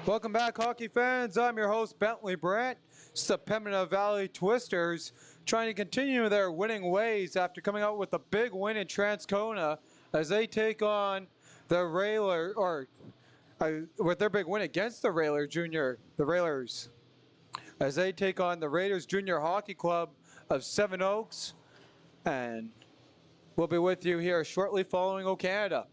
Welcome back, hockey fans. I'm your host, Bentley Brandt. It's the Pembina Valley Twisters trying to continue their winning ways after coming out with a big win in Transcona as they take on the with their big win against the Railers, as they take on the Raiders Junior Hockey Club of Seven Oaks. And we'll be with you here shortly following O Canada.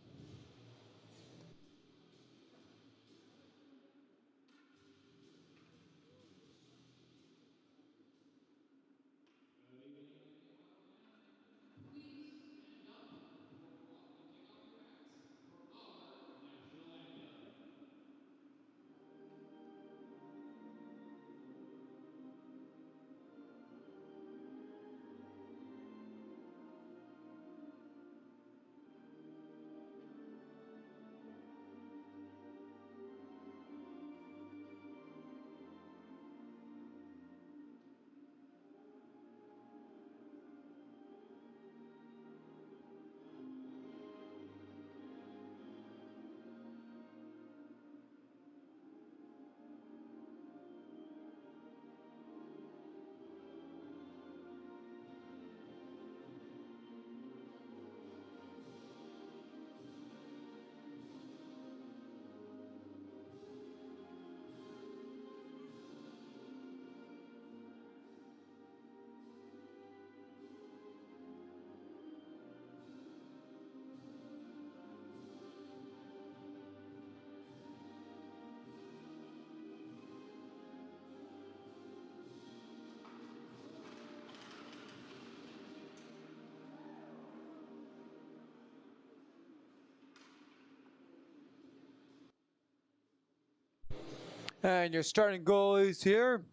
And your starting goalies here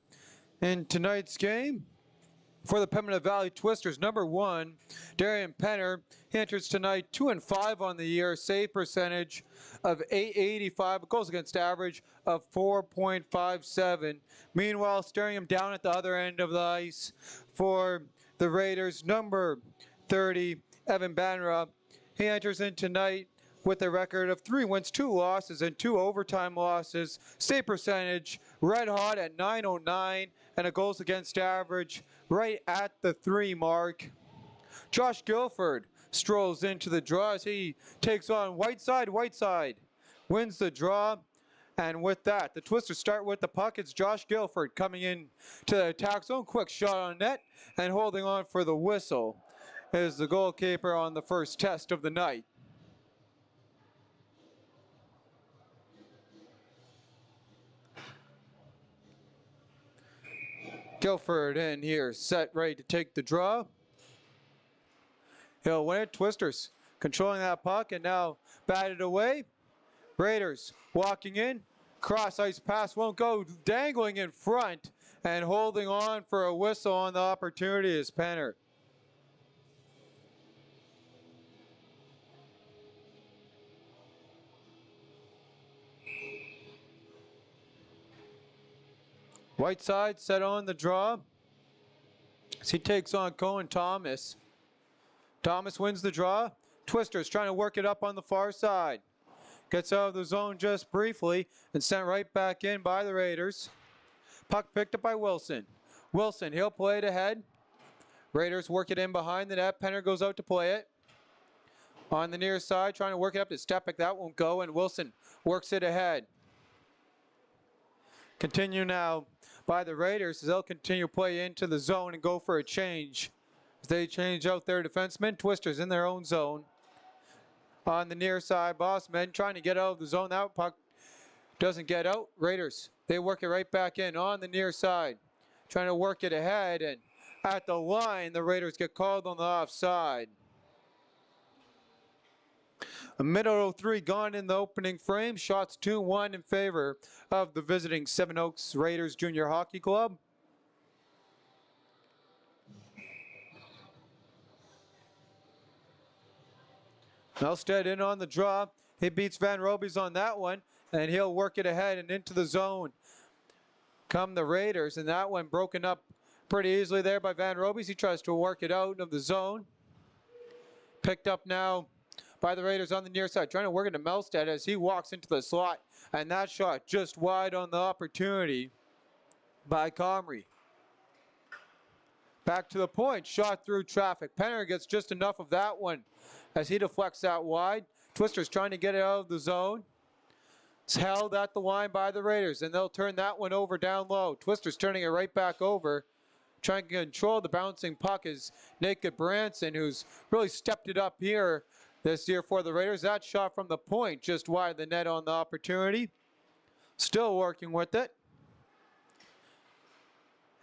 in tonight's game for the Pembina Valley Twisters. Number 1, Darian Penner. He enters tonight 2-5 on the year, save percentage of .885, goals against average of 4.57. Meanwhile, staring him down at the other end of the ice for the Raiders, number 30, Evan Banra. He enters in tonight with a record of 3 wins, 2 losses, and 2 overtime losses. Save percentage red hot at .909, and a goals against average right at the 3 mark. Josh Guilford strolls into the draw as he takes on Whiteside. Whiteside wins the draw, and with that, the Twisters start with the puck. It's Josh Guilford coming in to the attack zone. Quick shot on net, and holding on for the whistle is the goalkeeper on the first test of the night. Guilford in here, set, ready to take the draw. He'll win it. Twisters controlling that puck and now batted away. Raiders walking in. Cross ice pass won't go. Dangling in front and holding on for a whistle on the opportunity is Penner. Whiteside set on the draw as he takes on Cohen Thomas. Thomas wins the draw. Twisters trying to work it up on the far side. Gets out of the zone just briefly and sent right back in by the Raiders. Puck picked up by Wilson. Wilson, he'll play it ahead. Raiders work it in behind the net. Penner goes out to play it. On the near side, trying to work it up to Stepik. That won't go, and Wilson works it ahead. Continue now by the Raiders as they'll continue to play into the zone and go for a change. As they change out their defensemen, Twisters in their own zone. On the near side, Bossman trying to get out of the zone. That puck doesn't get out. Raiders, they work it right back in on the near side. Trying to work it ahead, and at the line, the Raiders get called on the offside. A minute 03 gone in the opening frame. Shots 2-1 in favor of the visiting Seven Oaks Raiders Junior Hockey Club. Elstead in on the draw. He beats Van Robies on that one, and he'll work it ahead and into the zone. Come the Raiders, and that one broken up pretty easily there by Van Robies. He tries to work it out of the zone. Picked up now by the Raiders on the near side, trying to work into Melstead as he walks into the slot. And that shot just wide on the opportunity by Comrie. Back to the point, shot through traffic. Penner gets just enough of that one as he deflects that wide. Twister's trying to get it out of the zone. It's held at the line by the Raiders, and they'll turn that one over down low. Twister's turning it right back over. Trying to control the bouncing puck is Naked Branson, who's really stepped it up here this year for the Raiders. That shot from the point just wide the net on the opportunity. Still working with it.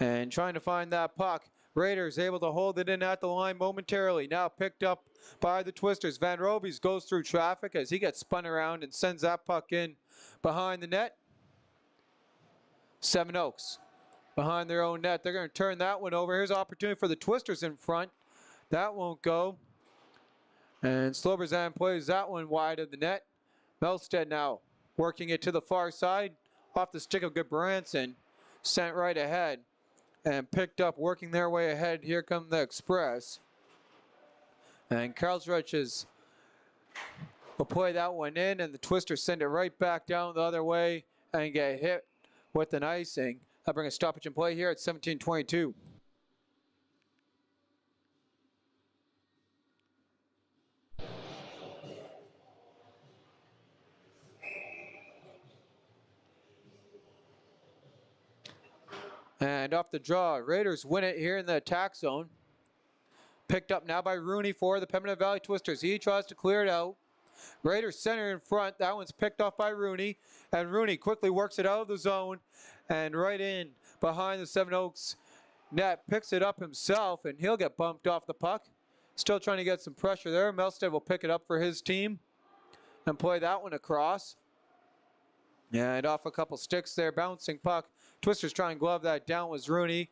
And trying to find that puck. Raiders able to hold it in at the line momentarily. Now picked up by the Twisters. Van Robies goes through traffic as he gets spun around and sends that puck in behind the net. Seven Oaks behind their own net. They're going to turn that one over. Here's an opportunity for the Twisters in front. That won't go. And Sloberzan plays that one wide of the net. Melstead now working it to the far side. Off the stick of Goodbranson. Sent right ahead. And picked up, working their way ahead. Here come the Express. And Karlsruhe will play that one in, and the Twisters send it right back down the other way and get hit with an icing. I'll bring a stoppage in play here at 17:22. And off the draw, Raiders win it here in the attack zone. Picked up now by Rooney for the Pembina Valley Twisters. He tries to clear it out. Raiders center in front. That one's picked off by Rooney. And Rooney quickly works it out of the zone and right in behind the Seven Oaks net. Picks it up himself, and he'll get bumped off the puck. Still trying to get some pressure there. Melstead will pick it up for his team and play that one across. And off a couple sticks there. Bouncing puck. Twisters try and glove that down was Rooney.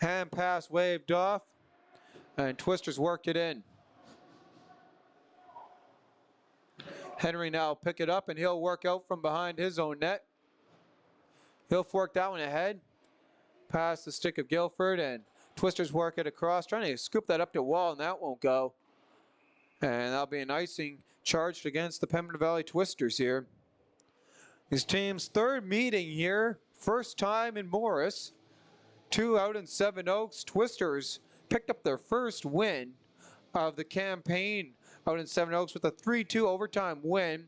Hand pass waved off. And Twisters work it in. Henry now pick it up, and he'll work out from behind his own net. He'll fork that one ahead. Past the stick of Guilford, and Twisters work it across. Trying to scoop that up to wall, and that won't go. And that'll be an icing charged against the Pembina Valley Twisters here. His team's third meeting here. First time in Morris. 2 out in Seven Oaks. Twisters picked up their first win of the campaign out in Seven Oaks with a 3-2 overtime win,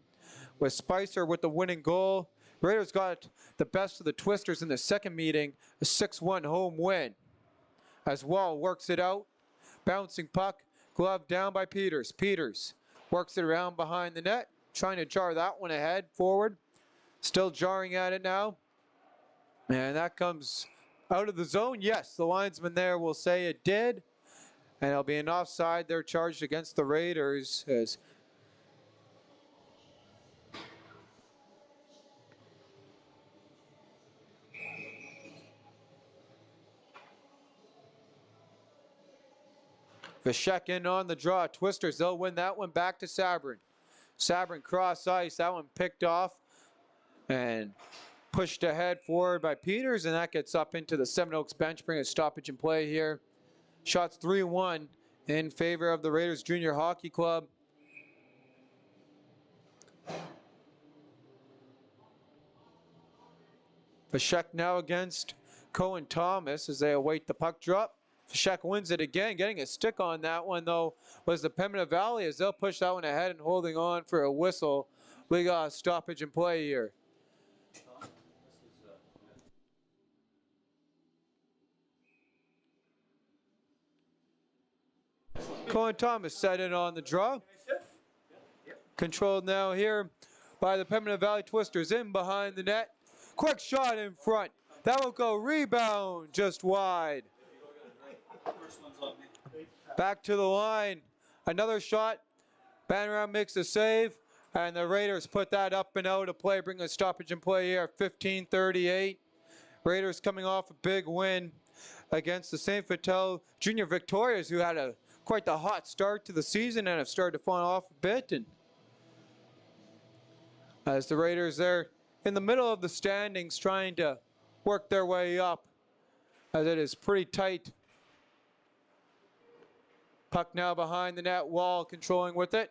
with Spicer with the winning goal. Raiders got the best of the Twisters in the second meeting, a 6-1 home win. As Wall works it out, bouncing puck, glove down by Peters. Peters works it around behind the net, trying to jar that one ahead, forward. Still jarring at it now. And that comes out of the zone. Yes, the linesman there will say it did. And it'll be an offside. They're charged against the Raiders as Vashek in on the draw. Twisters, they'll win that one back to Sabrin. Sabrin cross ice. That one picked off and pushed ahead forward by Peters, and that gets up into the Seven Oaks bench. Bring a stoppage in play here. Shots 3-1 in favor of the Raiders Junior Hockey Club. Vashek now against Cohen Thomas as they await the puck drop. Vashek wins it again. Getting a stick on that one, though, was the Pembina Valley as they'll push that one ahead and holding on for a whistle. We got a stoppage in play here. Cohen Thomas set in on the draw. Controlled now here by the Pembina Valley Twisters in behind the net. Quick shot in front. That will go rebound just wide. Back to the line. Another shot. Banneram makes a save. And the Raiders put that up and out of play. Bring a stoppage in play here at 15:38. Raiders coming off a big win against the St. Vital Junior Victorias, who had quite the hot start to the season and have started to fall off a bit. And as the Raiders there in the middle of the standings trying to work their way up, as it is pretty tight. Puck now behind the net. Wall controlling with it.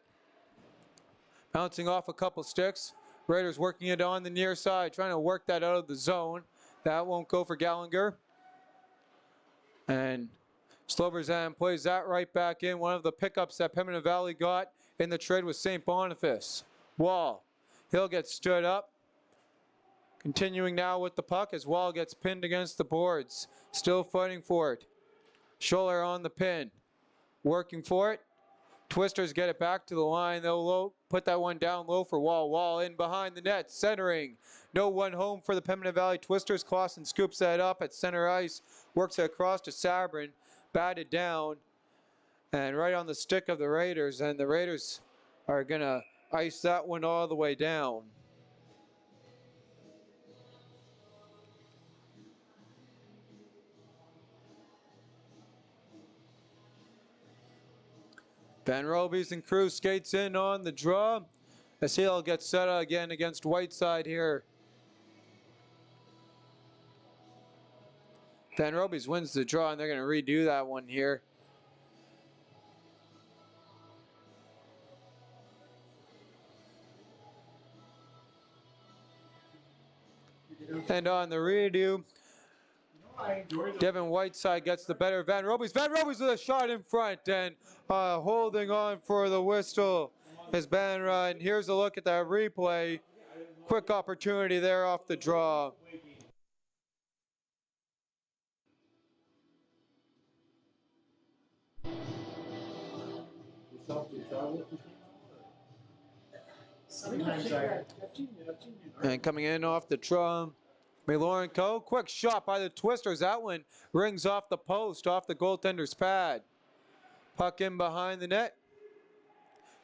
Bouncing off a couple sticks. Raiders working it on the near side, trying to work that out of the zone. That won't go for Gallagher. And Sloverzan plays that right back in. One of the pickups that Pembina Valley got in the trade was St. Boniface. Wall. He'll get stood up. Continuing now with the puck as Wall gets pinned against the boards. Still fighting for it. Scholler on the pin. Working for it. Twisters get it back to the line. They'll put that one down low for Wall. Wall in behind the net, centering. No one home for the Pembina Valley Twisters. Clausen scoops that up at center ice. Works it across to Sabrin. Batted down. And right on the stick of the Raiders. And the Raiders are going to ice that one all the way down. Van Robies and crew skates in on the draw. As he'll get set again against Whiteside here. Van Robies wins the draw, and they're going to redo that one here. And on the redo, Devin Whiteside gets the better of Van Robies. Van Robies with a shot in front, and holding on for the whistle is Banra. And here's a look at that replay. Quick opportunity there off the draw. And coming in off the draw, Milorenko, quick shot by the Twisters. That one rings off the post, off the goaltender's pad. Puck in behind the net.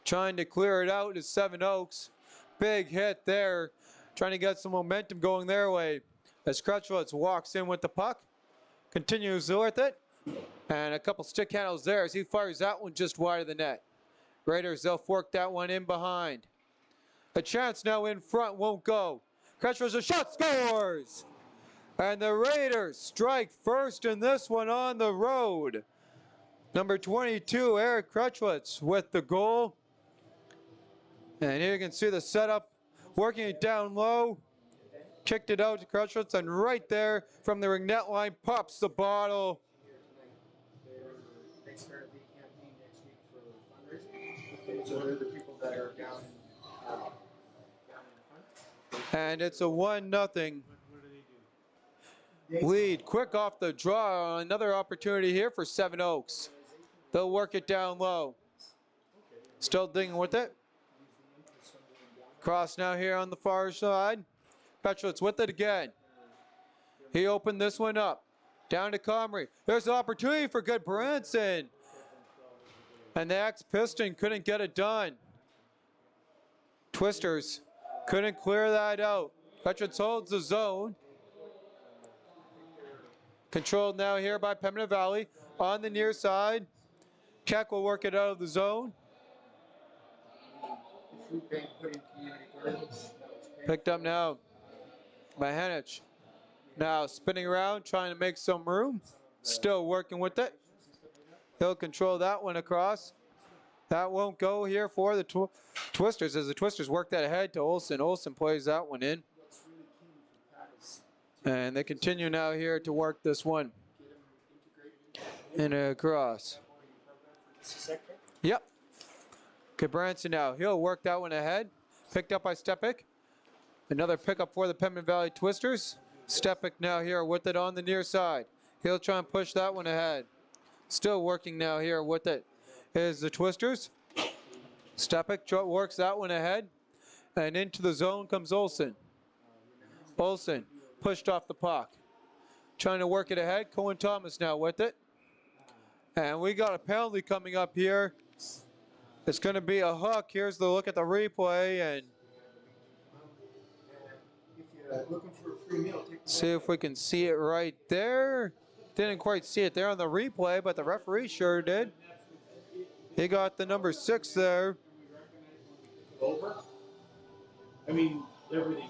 Trying to clear it out is Seven Oaks. Big hit there. Trying to get some momentum going their way. As Crutchlitz walks in with the puck. Continues with it. And a couple stick handles there as he fires that one just wide of the net. Raiders, they'll fork that one in behind. A chance now in front, won't go. Crutchlitz, a shot, scores! And the Raiders strike first in this one on the road. Number 22, Eric Crutchlitz with the goal. And here you can see the setup, working it down low. Kicked it out to Crutchlitz, and right there from the ring net line pops the bottle. They start the campaign next week for fundraising. So they're the people that are down in front. And it's a 1-0 lead. Quick off the draw. Another opportunity here for Seven Oaks. They'll work it down low. Still digging with it. Cross now here on the far side. Crutchlitz with it again. He opened this one up. Down to Comrie. There's an opportunity for good Branson. And the ex-Piston couldn't get it done. Twisters couldn't clear that out. Crutchlitz holds the zone. Controlled now here by Pembina Valley. On the near side. Keck will work it out of the zone. Picked up now by Henich. Now spinning around, trying to make some room. Still working with it. He'll control that one across. That won't go here for the Twisters as the Twisters work that ahead to Olsen. Olsen plays that one in. And they continue now here to work this one. And across. Yep. Branson now. He'll work that one ahead. Picked up by Stepik. Another pickup for the Pembina Valley Twisters. Stepik now here with it on the near side. He'll try and push that one ahead. Still working now here with it is the Twisters. Stepik works that one ahead. And into the zone comes Olsen. Olsen pushed off the puck. Trying to work it ahead. Cohen Thomas now with it. And we got a penalty coming up here. It's going to be a hook. Here's the look at the replay. And see if we can see it right there. Didn't quite see it there on the replay, but the referee sure did. He got the number 6 there. Over? I mean, everything.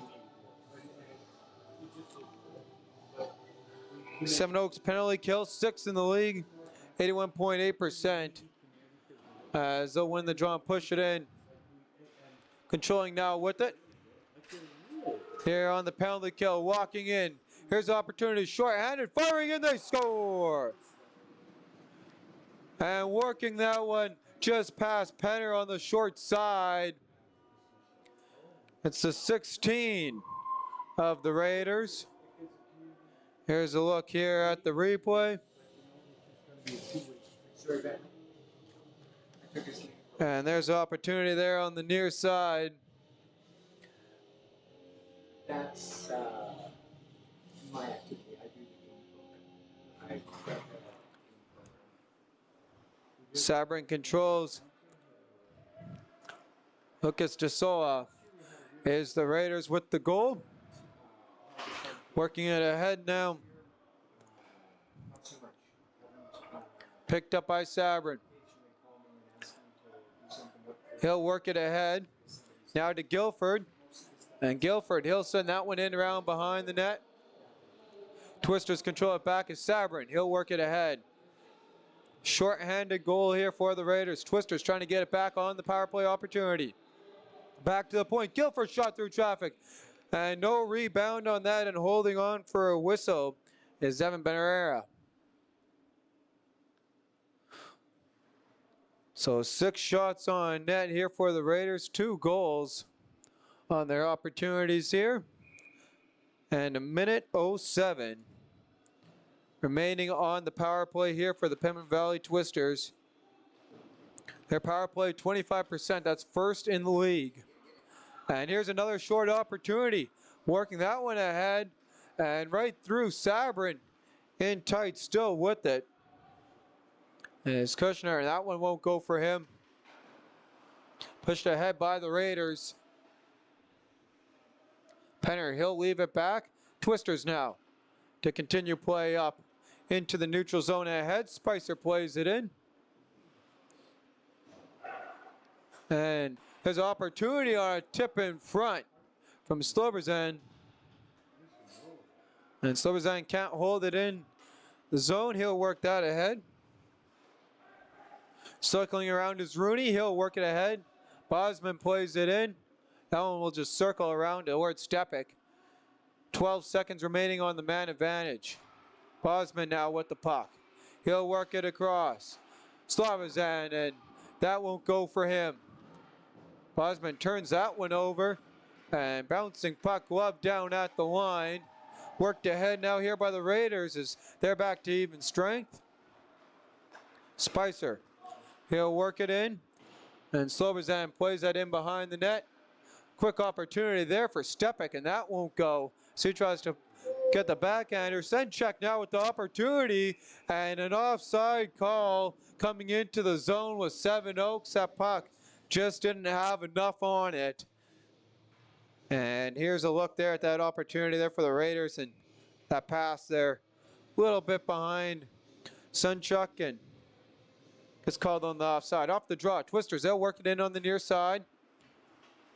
Seven Oaks penalty kill, 6th in the league, 81.8%. As they'll win the draw and push it in. controlling now with it. Here on the penalty kill, walking in. Here's opportunity, short-handed, firing, and they score! And working that one just past Penner on the short side. It's the 16 of the Raiders. Here's a look here at the replay. And there's opportunity there on the near side. That's my activity. I do the game program. Sabrin controls. Lucas DeSola is the Raiders with the goal. Working it ahead now. Picked up by Sabrin. He'll work it ahead. Now to Guilford. And Guilford, he'll send that one in around behind the net. Twisters control it back as Sabrin. He'll work it ahead. Short-handed goal here for the Raiders. Twisters trying to get it back on the power play opportunity. Back to the point. Guilford shot through traffic. And no rebound on that, and holding on for a whistle is Evan Benarera. So 6 shots on net here for the Raiders. 2 goals on their opportunities here. And a minute 07 remaining on the power play here for the Pembina Valley Twisters. Their power play 25%. That's first in the league. And here's another short opportunity. Working that one ahead and right through Sabrin in tight still with it. And it's Kushner, and that one won't go for him. Pushed ahead by the Raiders. Penner, he'll leave it back. Twisters now to continue play up into the neutral zone ahead. Spicer plays it in. And there's opportunity on a tip in front from Sloberzan. And Sloberzan can't hold it in the zone. He'll work that ahead. Circling around is Rooney. He'll work it ahead. Bosman plays it in. That one will just circle around towards Stepik. 12 seconds remaining on the man advantage. Bosman now with the puck. He'll work it across. Sloberzan, and that won't go for him. Bosman turns that one over, and bouncing puck glove down at the line. Worked ahead now here by the Raiders as they're back to even strength. Spicer, he'll work it in, and Sloberzan plays that in behind the net. Quick opportunity there for Stepik, and that won't go. So he tries to get the backhander. Senchuk now with the opportunity, and an offside call coming into the zone with Seven Oaks. That puck just didn't have enough on it. And here's a look there at that opportunity there for the Raiders, and that pass there a little bit behind Senchuk, and it's called on the offside. Off the draw, Twisters, they'll work it in on the near side.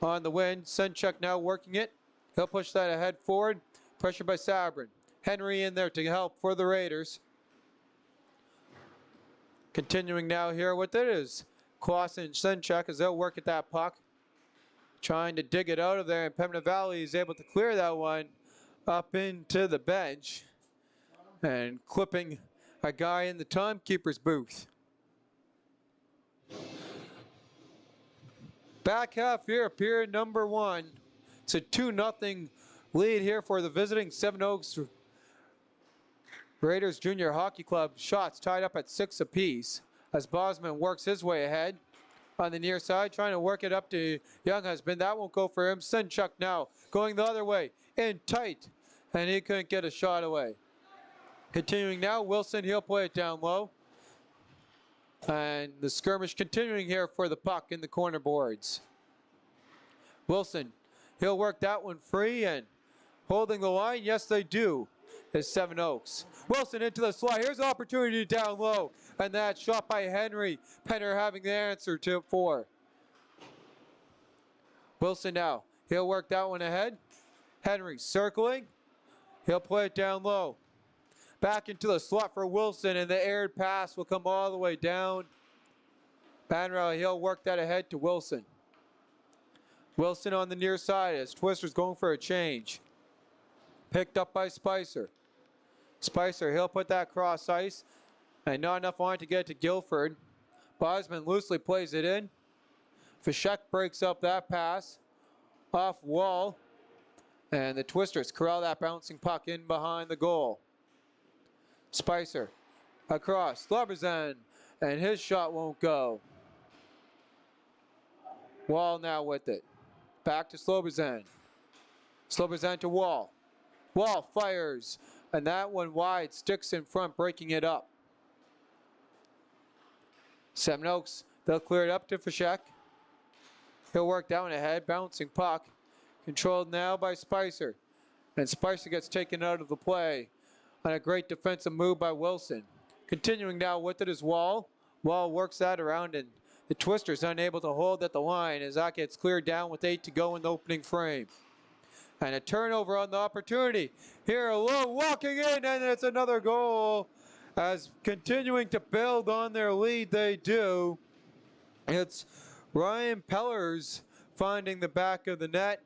On the wing, Senchuk now working it. He'll push that ahead forward. Pressure by Sabrin. Henry in there to help for the Raiders. Continuing now here with it is Clausen and Senchuk as they'll work at that puck. Trying to dig it out of there, and Pembina Valley is able to clear that one up into the bench. And clipping a guy in the timekeeper's booth. Back half here, period number 1. It's a 2-0 lead here for the visiting Seven Oaks Raiders Junior Hockey Club. Shots tied up at 6 apiece as Bosman works his way ahead on the near side, trying to work it up to Younghusband. That won't go for him. Senchuk now going the other way, in tight, and he couldn't get a shot away. Continuing now, Wilson, he'll play it down low. And the skirmish continuing here for the puck in the corner boards. Wilson, he'll work that one free, and holding the line, yes they do, is Seven Oaks. Wilson into the slot. Here's an opportunity down low, and that shot by Henry. Penner having the answer to it for. Wilson now, he'll work that one ahead. Henry circling. He'll play it down low. Back into the slot for Wilson, and the aired pass will come all the way down. Banrell, he'll work that ahead to Wilson. Wilson on the near side as Twister's going for a change. Picked up by Spicer. Spicer, he'll put that cross ice. And not enough on to get to Guilford. Bosman loosely plays it in. Fischek breaks up that pass. Off wall. And the Twisters corral that bouncing puck in behind the goal. Spicer across. Slobberzan. And his shot won't go. Wall now with it. Back to Slobberzan. Slobberzan to Wall. Wall fires. And that one wide. Sticks in front, breaking it up. Seven Oaks, they'll clear it up to Fischek. He'll work down ahead, bouncing puck. Controlled now by Spicer. And Spicer gets taken out of the play on a great defensive move by Wilson. Continuing now with it is Wall. Wall works that around and the Twisters unable to hold at the line as that gets cleared down with 8 to go in the opening frame. And a turnover on the opportunity. Here alone, walking in, and it's another goal. As continuing to build on their lead, they do. It's Ryan Pellers finding the back of the net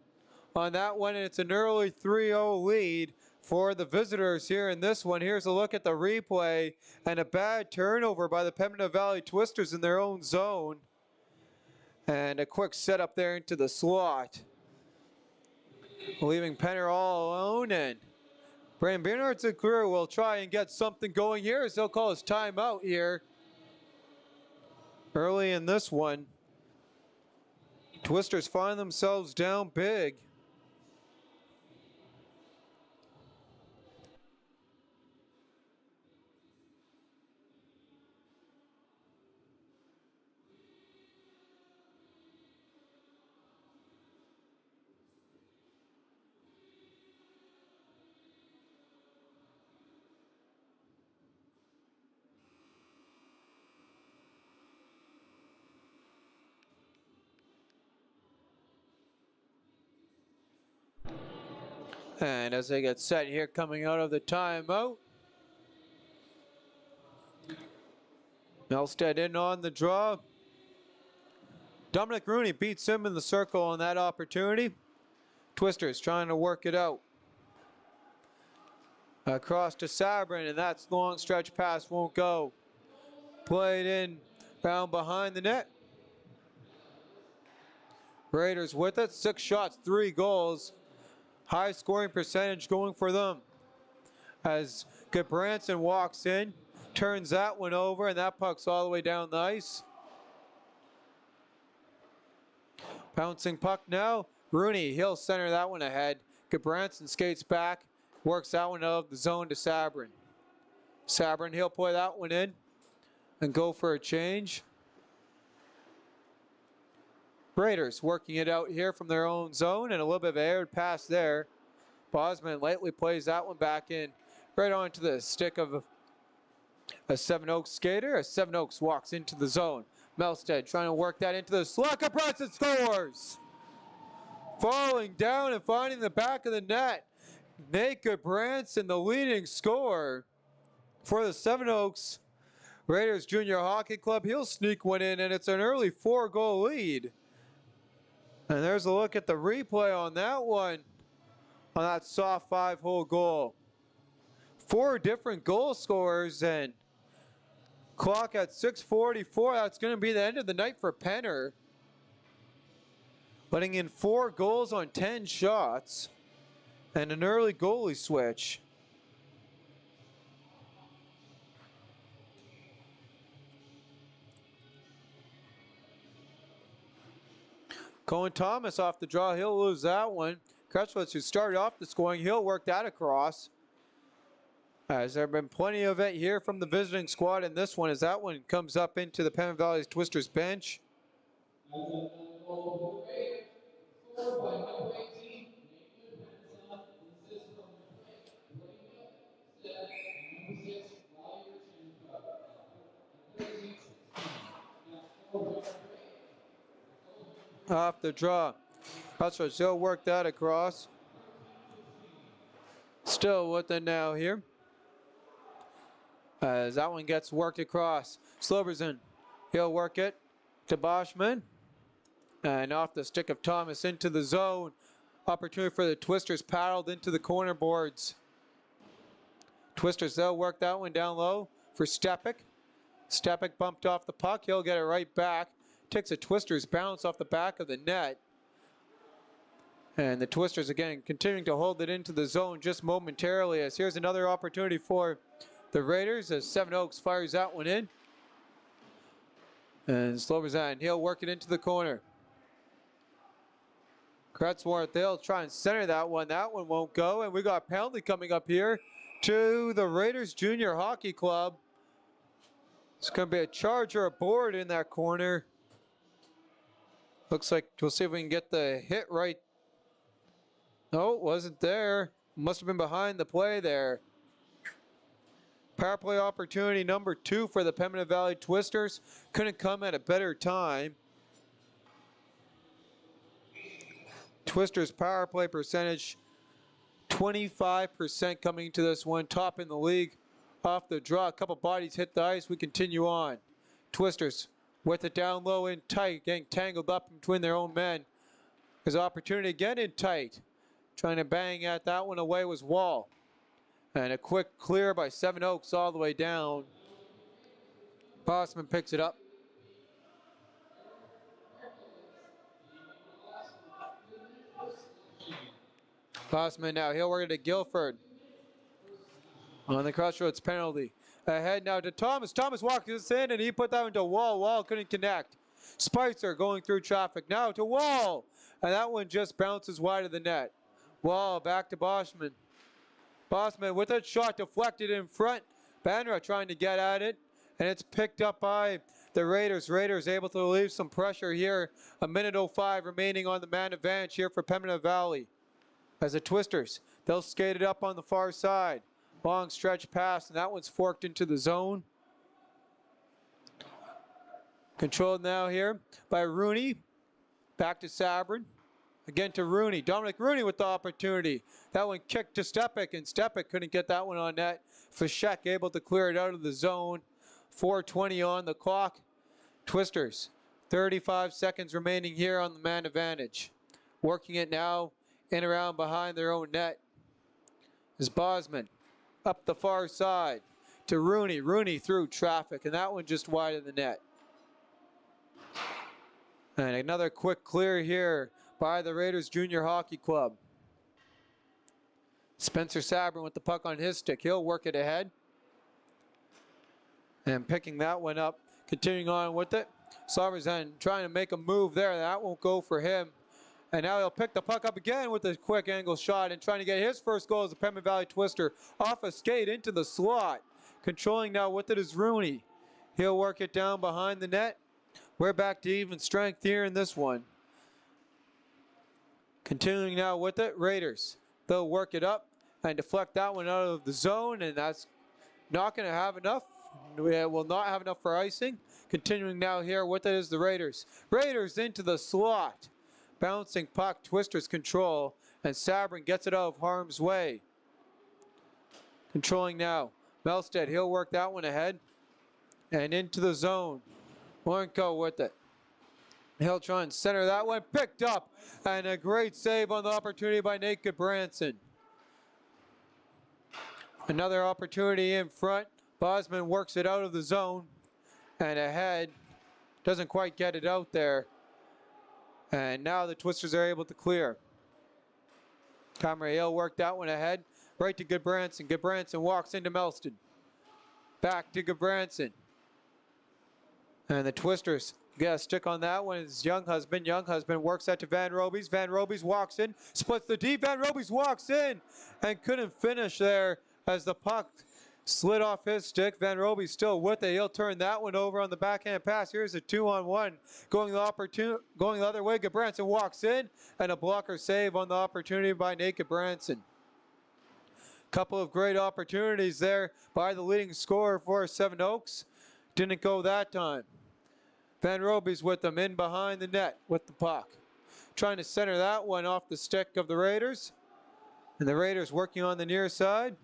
on that one, and it's an early 3-0 lead for the visitors here in this one. Here's a look at the replay, and a bad turnover by the Pembina Valley Twisters in their own zone. And a quick setup there into the slot, leaving Penner all alone, and Brandon Bernhardt's crew will try and get something going here as they'll call his timeout here early in this one. Twisters find themselves down big. And as they get set here coming out of the timeout, Melstead in on the draw. Dominic Rooney beats him in the circle on that opportunity. Twisters trying to work it out. Across to Sabrin, and that's long stretch pass won't go. Played in down behind the net. Raiders with it, 6 shots, 3 goals. High scoring percentage going for them. As Goodbranson walks in, turns that one over, and that puck's all the way down the ice. Bouncing puck now. Rooney, he'll center that one ahead. Goodbranson skates back, works that one out of the zone to Sabrin. Sabrin, he'll play that one in and go for a change. Raiders working it out here from their own zone, and a little bit of an aired pass there. Bosman lightly plays that one back in, right onto the stick of a Seven Oaks skater. As Seven Oaks walks into the zone. Melstead trying to work that into the slot. Goodbranson scores! Falling down and finding the back of the net. Nate Goodbranson, the leading scorer for the Seven Oaks Raiders Junior Hockey Club. He'll sneak one in, and it's an early 4-goal lead. And there's a look at the replay on that one, on that soft 5-hole goal. 4 different goal scorers, and clock at 6:44. That's going to be the end of the night for Penner. Letting in 4 goals on 10 shots, and an early goalie switch. Cohen Thomas off the draw, he'll lose that one. Kretschwitz, who started off the scoring, he'll work that across. As there have been plenty of it here from the visiting squad in this one, as that one comes up into the Pembina Valley Twisters bench. Off the draw. Kretschwitz, he'll work that across. Still with it now here. As that one gets worked across. Sloberson, he'll work it to Boschman. And off the stick of Thomas into the zone. Opportunity for the Twisters, paddled into the corner boards. Twisters, they'll work that one down low for Stepik. Stepik bumped off the puck. He'll get it right back. Takes a Twisters bounce off the back of the net. And the Twisters, again, continuing to hold it into the zone just momentarily, as here's another opportunity for the Raiders as Seven Oaks fires that one in. And Slobozan, he'll work it into the corner. Kretzworth, they'll try and center that one. That one won't go. And we got a penalty coming up here to the Raiders Junior Hockey Club. It's going to be a charge or a board in that corner. Looks like we'll see if we can get the hit right. No, it wasn't there. Must have been behind the play there. Power play opportunity number 2 for the Pembina Valley Twisters. Couldn't come at a better time. Twisters power play percentage 25% coming to this one, top in the league. Off the draw, a couple bodies hit the ice. We continue on. Twisters with it down low in tight, getting tangled up between their own men. There's opportunity again in tight. Trying to bang at that one away was Wall. And a quick clear by Seven Oaks all the way down. Bossman picks it up. Bossman now, he'll work it to Guilford. On the crossroads penalty. Ahead now to Thomas. Thomas walks this in and he put that into Wall. Wall couldn't connect. Spicer going through traffic now to Wall. And that one just bounces wide of the net. Wall back to Bossman. Bossman with a shot deflected in front. Banra trying to get at it. And it's picked up by the Raiders. Raiders able to relieve some pressure here. 1:05 remaining on the man advantage here for Pembina Valley. As the Twisters, they'll skate it up on the far side. Long stretch pass, and that one's forked into the zone. Controlled now here by Rooney. Back to Sabrin. Again to Rooney. Dominic Rooney with the opportunity. That one kicked to Stepik, and Stepik couldn't get that one on net. Fischek able to clear it out of the zone. 4:20 on the clock. Twisters, 35 seconds remaining here on the man advantage. Working it now in around behind their own net is Bosman. Up the far side to Rooney. Rooney through traffic, and that one just wide of the net. And another quick clear here by the Raiders Junior Hockey Club. Spencer Sabrin with the puck on his stick. He'll work it ahead. And picking that one up. Continuing on with it. Sarverzan trying to make a move there. That won't go for him. And now he'll pick the puck up again with a quick angle shot and trying to get his first goal as a Pembina Valley Twister. Off a skate into the slot. Controlling now with it is Rooney. He'll work it down behind the net. We're back to even strength here in this one. Continuing now with it, Raiders. They'll work it up and deflect that one out of the zone, and that's not going to have enough. We will not have enough for icing. Continuing now here with it is the Raiders. Raiders into the slot. Bouncing puck, Twisters control, and Sabrin gets it out of harm's way. Controlling now. Melstead, he'll work that one ahead. And into the zone. Warnko with it. He'll try and center that one. Picked up. And a great save on the opportunity by Nate Branson. Another opportunity in front. Bosman works it out of the zone. And ahead. Doesn't quite get it out there. And now the Twisters are able to clear. Comrie worked that one ahead. Right to Goodbranson. Goodbranson walks into Melston. Back to Goodbranson. And the Twisters get a stick on that one. It's Younghusband. Younghusband works that to Van Robies. Van Robies walks in. Splits the D. Van Robies walks in. And couldn't finish there as the puck slid off his stick. Van Robies still with it. He'll turn that one over on the backhand pass. Here's a 2-on-1. Going the other way. Goodbranson walks in. And a blocker save on the opportunity by Nate Goodbranson. Couple of great opportunities there by the leading scorer for Seven Oaks. Didn't go that time. Van Robies with them in behind the net with the puck. Trying to center that one off the stick of the Raiders. And the Raiders working on the near side.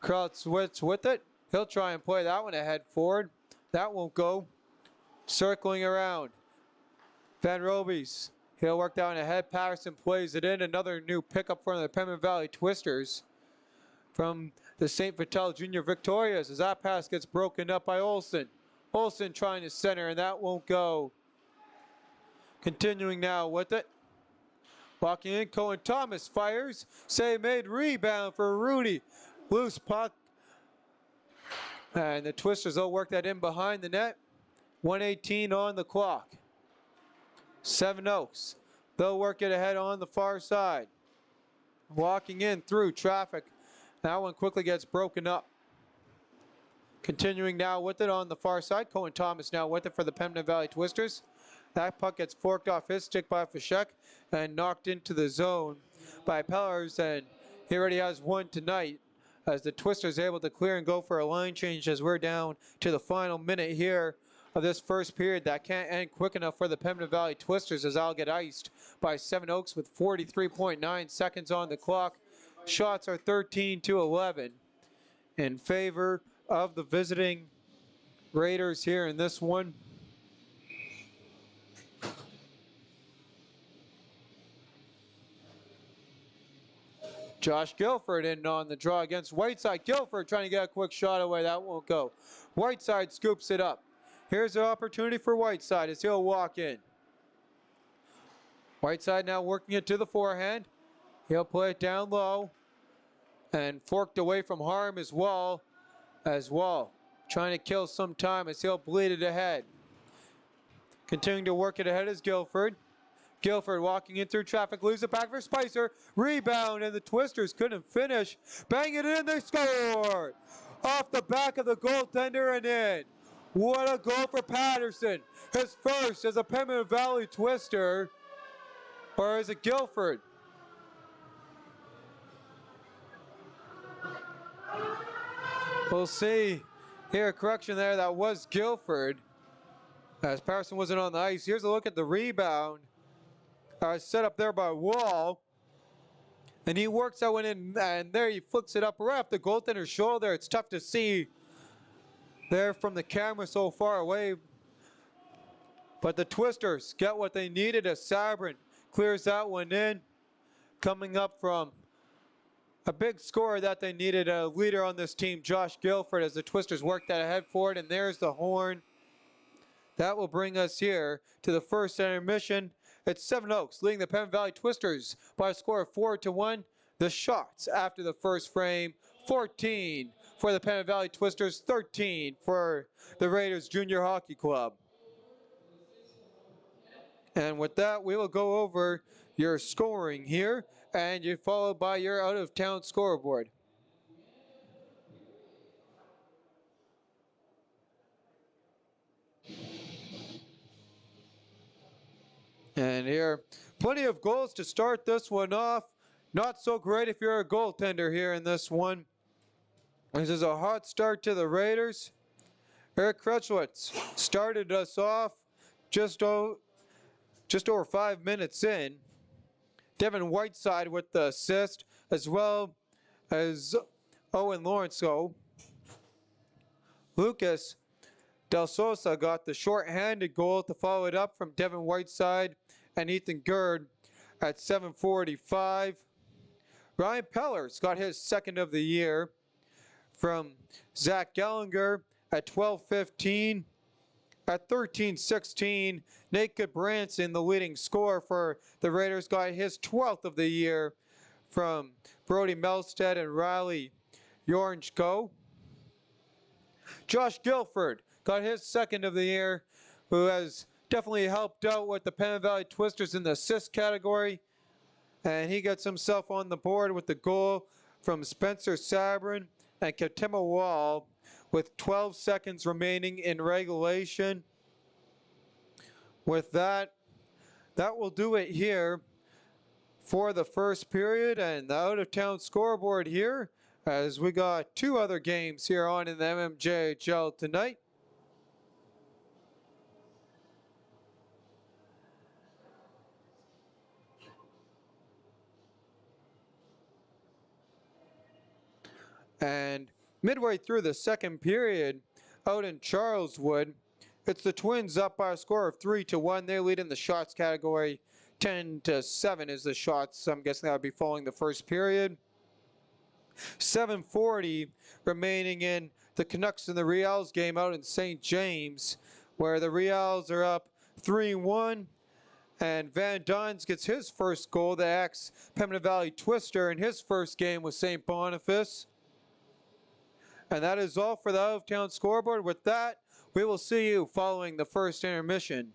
Krautzwitz with it. He'll try and play that one ahead forward. That won't go. Circling around. Van Robies, he'll work down ahead. Patterson plays it in. Another new pickup from the Pembina Valley Twisters from the St. Vital Junior Victorias as that pass gets broken up by Olsen. Olsen trying to center, and that won't go. Continuing now with it. Walking in, Cohen Thomas fires. Save made, rebound for Rudy. Loose puck. And the Twisters will work that in behind the net. 1:18 on the clock. Seven Oaks. They'll work it ahead on the far side. Walking in through traffic. That one quickly gets broken up. Continuing now with it on the far side. Cohen Thomas now with it for the Pembina Valley Twisters. That puck gets forked off his stick by Fischek and knocked into the zone by Pellers, and he already has one tonight as the Twisters able to clear and go for a line change as we're down to the final minute here of this first period. That can't end quick enough for the Pembina Valley Twisters as I'll get iced by Seven Oaks with 43.9 seconds on the clock. Shots are 13-11 in favor of the visiting Raiders here in this one. Josh Guilford in on the draw against Whiteside. Guilford trying to get a quick shot away. That won't go. Whiteside scoops it up. Here's the opportunity for Whiteside as he'll walk in. Whiteside now working it to the forehand. He'll play it down low and forked away from harm as well. Trying to kill some time as he'll bleed it ahead. Continuing to work it ahead is Guilford. Guilford walking in through traffic, loses it back for Spicer. Rebound, and the Twisters couldn't finish. Bang it in, they scored! Off the back of the goaltender and in. What a goal for Patterson. His first as a Pembina Valley Twister. Or is it Guilford? We'll see. Here, a correction there, that was Guilford. As Patterson wasn't on the ice. Here's a look at the rebound. Set up there by Wall. And he works that one in, and there he flicks it up right off the goaltender's shoulder. It's tough to see there from the camera so far away. But the Twisters get what they needed as Sabrin clears that one in. Coming up from a big scorer that they needed, a leader on this team, Josh Guilford, as the Twisters work that ahead forward. And there's the horn. That will bring us here to the first intermission. It's Seven Oaks leading the Pembina Valley Twisters by a score of 4-1. The shots after the first frame, 14 for the Pembina Valley Twisters, 13 for the Raiders Junior Hockey Club. And with that, we will go over your scoring here, and you're followed by your out-of-town scoreboard. And here, plenty of goals to start this one off. Not so great if you're a goaltender here in this one. This is a hot start to the Raiders. Eric Kretschwitz started us off just over 5 minutes in. Devin Whiteside with the assist, as well as Owen Lawrence. So Lucas Del Sosa got the short-handed goal to follow it up from Devin Whiteside and Ethan Gerd at 7:45. Ryan Pellers got his second of the year from Zach Gellinger at 12:15. At 13:16, Nate Goodbranson, the leading scorer for the Raiders, got his 12th of the year from Brody Melstead and Riley Yornchko. Josh Guilford got his second of the year, who has definitely helped out with the Pembina Valley Twisters in the assist category. And he gets himself on the board with the goal from Spencer Sabrin and Katima Wall with 12 seconds remaining in regulation. With that, that will do it here for the first period and the out-of-town scoreboard here, as we got two other games here on in the MMJHL tonight. And midway through the second period, out in Charleswood, It's the Twins up by a score of 3-1. They lead in the shots category. 10-7 is the shots. I'm guessing that would be following the first period. 7:40 remaining in the Canucks and the Reals game out in St. James, where the Reals are up 3-1. And Van Duns gets his first goal, the ex-Pembina Valley Twister, in his first game with St. Boniface. And that is all for the out-of-town scoreboard. With that, we will see you following the first intermission.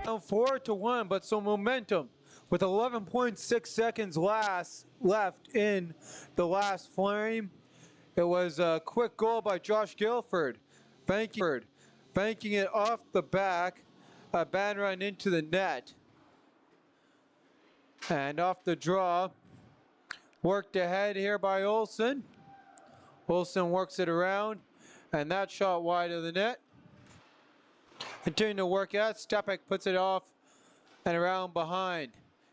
Down 4-1, but some momentum with 11.6 seconds left in the last frame. It was a quick goal by Josh Guilford, banking it off the back, a band run into the net. And off the draw, worked ahead here by Olsen. Olsen works it around, and that shot wide of the net. Continuing to work out, Stepek puts it off and around behind.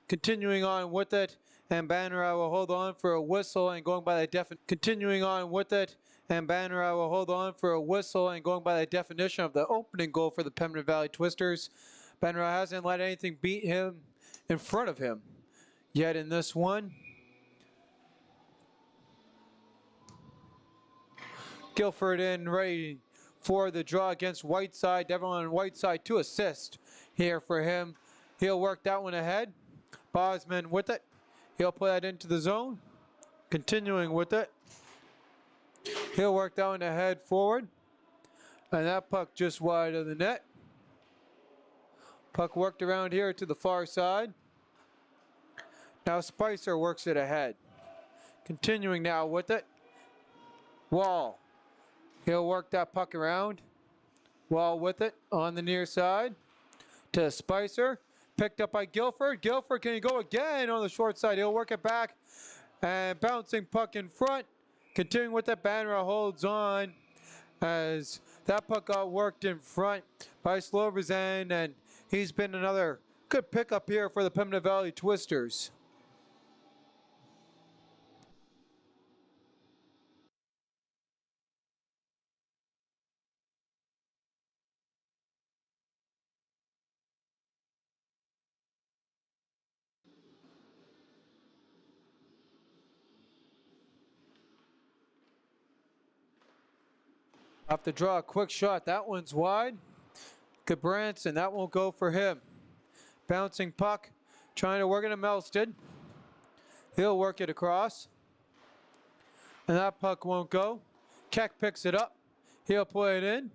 Continuing on with it, and Bannerau will hold on for a whistle and going by the definition of the opening goal for the Pembina Valley Twisters. Bannerau hasn't let anything beat him in front of him yet in this one. Guilford in ready for the draw against Whiteside. Devlin Whiteside to assist here for him. He'll work that one ahead. Bosman with it. He'll play that into the zone. Continuing with it. He'll work that one ahead forward. And that puck just wide of the net. Puck worked around here to the far side. Now Spicer works it ahead. Continuing now with it. Wall. He'll work that puck around. Wall with it on the near side. To Spicer. Picked up by Guilford. Guilford, can he go again on the short side? He'll work it back. And bouncing puck in front. Continuing with that, Banner holds on as that puck got worked in front by Sloverzan, and he's been another good pickup here for the Pembina Valley Twisters. Off the draw, quick shot. That one's wide. Good Branson, that won't go for him. Bouncing puck, trying to work it to Melsted. He'll work it across. And that puck won't go. Keck picks it up. He'll play it in.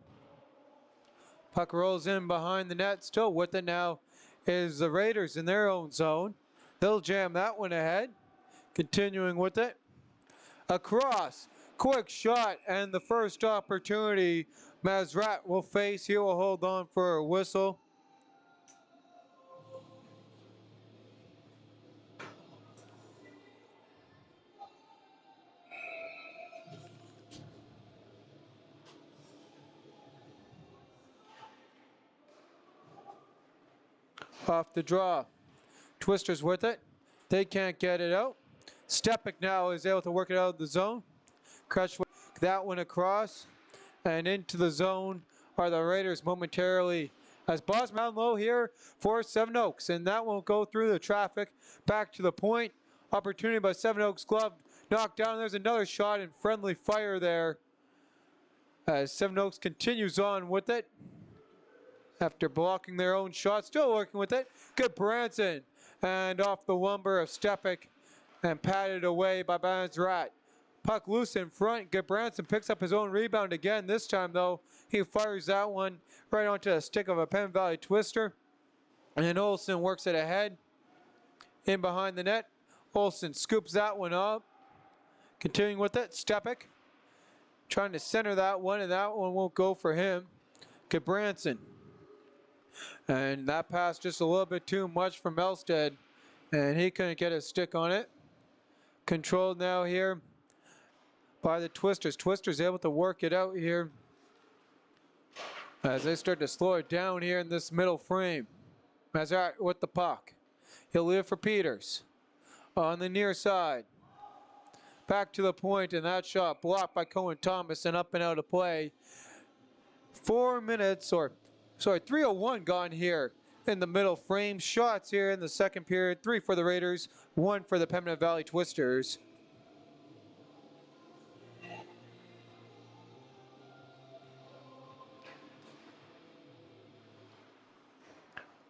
Puck rolls in behind the net. Still with it now is the Raiders in their own zone. They'll jam that one ahead. Continuing with it. Across. Quick shot, and the first opportunity Mazrat will face. He will hold on for a whistle. Off the draw. Twisters with it. They can't get it out. Stepek now is able to work it out of the zone. Crutch that one across and into the zone are the Raiders momentarily as Bosman down low here for Seven Oaks, and that won't go through the traffic. Back to the point. Opportunity by Seven Oaks glove. Knocked down. There's another shot in friendly fire there as Seven Oaks continues on with it after blocking their own shot. Still working with it. Good Branson, and off the lumber of Stepek and patted away by Banzrat. Puck loose in front. Branson picks up his own rebound again. This time, though, he fires that one right onto the stick of a Penn Valley Twister. And then Olsen works it ahead. In behind the net. Olsen scoops that one up. Continuing with it. Stepek trying to center that one, and that one won't go for him. Branson. And that pass just a little bit too much for Melsted, and he couldn't get his stick on it. Controlled now here by the Twisters. Twisters able to work it out here as they start to slow it down here in this middle frame. Mazart with the puck. He'll leave it for Peters on the near side. Back to the point, and that shot blocked by Cohen Thomas and up and out of play. 3:01 gone here in the middle frame. Shots here in the second period. 3 for the Raiders, 1 for the Pembina Valley Twisters.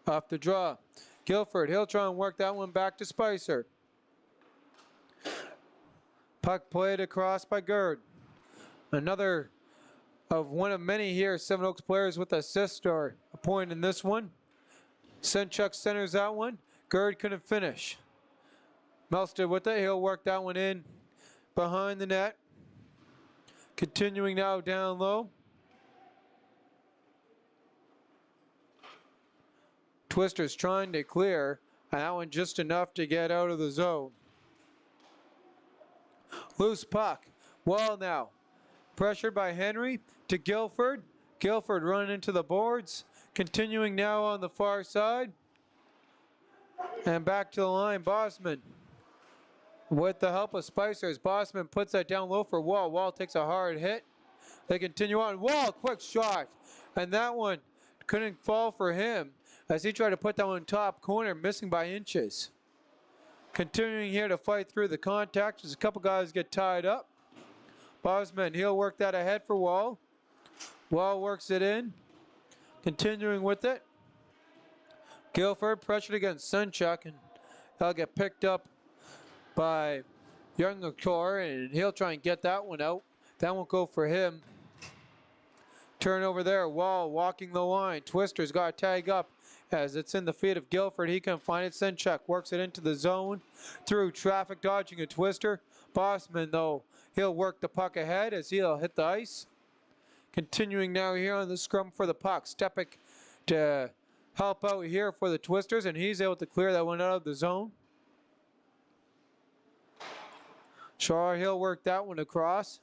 Off the draw. Guilford, he'll try and work that one back to Spicer. Puck played across by Gerd. Another of one of many here, Seven Oaks players with assist or a point in this one. Senchuk centers that one. Gerd couldn't finish. Melstead with it. He'll work that one in behind the net. Continuing now down low. Twisters trying to clear. And that one just enough to get out of the zone. Loose puck. Wall now. Pressured by Henry to Guilford. Guilford running into the boards. Continuing now on the far side. And back to the line, Bosman. With the help of Spicers, Bosman puts that down low for Wall. Wall takes a hard hit. They continue on. Wall, quick shot. And that one couldn't fall for him as he tried to put that one top corner, missing by inches. Continuing here to fight through the contact as a couple guys get tied up. Bosman, he'll work that ahead for Wall. Wall works it in. Continuing with it. Guilford pressured against Senchuk, and he'll get picked up by Youngakor, and he'll try and get that one out. That won't go for him. Turnover there. Wall walking the line. Twister's got to tag up as it's in the feet of Guilford. He can find it. Senchuk works it into the zone. Through traffic, dodging a Twister. Bosman, though, he'll work the puck ahead as he'll hit the ice. Continuing now here on the scrum for the puck. Stepik to help out here for the Twisters, and he's able to clear that one out of the zone. Shaw, he'll work that one across.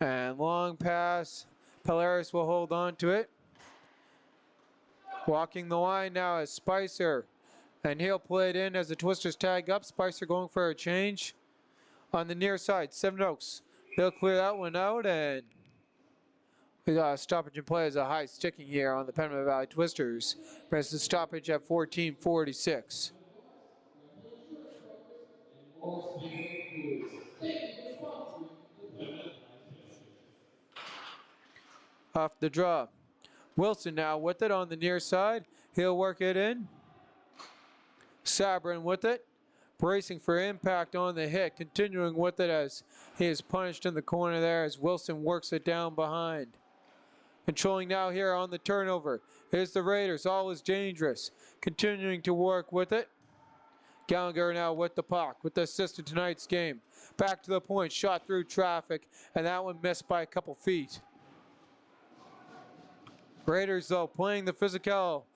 And long pass. Polaris will hold on to it. Walking the line now is Spicer. And he'll play it in as the Twisters tag up. Spicer going for a change. On the near side, Seven Oaks. They'll clear that one out, and we got a stoppage in play as a high sticking here on the Pembina Valley Twisters. Press the stoppage at 14:46. Off the draw. Wilson now with it on the near side. He'll work it in. Sabrin with it. Bracing for impact on the hit. Continuing with it as he is punished in the corner there as Wilson works it down behind. Controlling now here on the turnover is the Raiders. Always dangerous. Continuing to work with it. Gallagher now with the puck with the assist in tonight's game. Back to the point. Shot through traffic. And that one missed by a couple feet. Raiders, though, playing the physical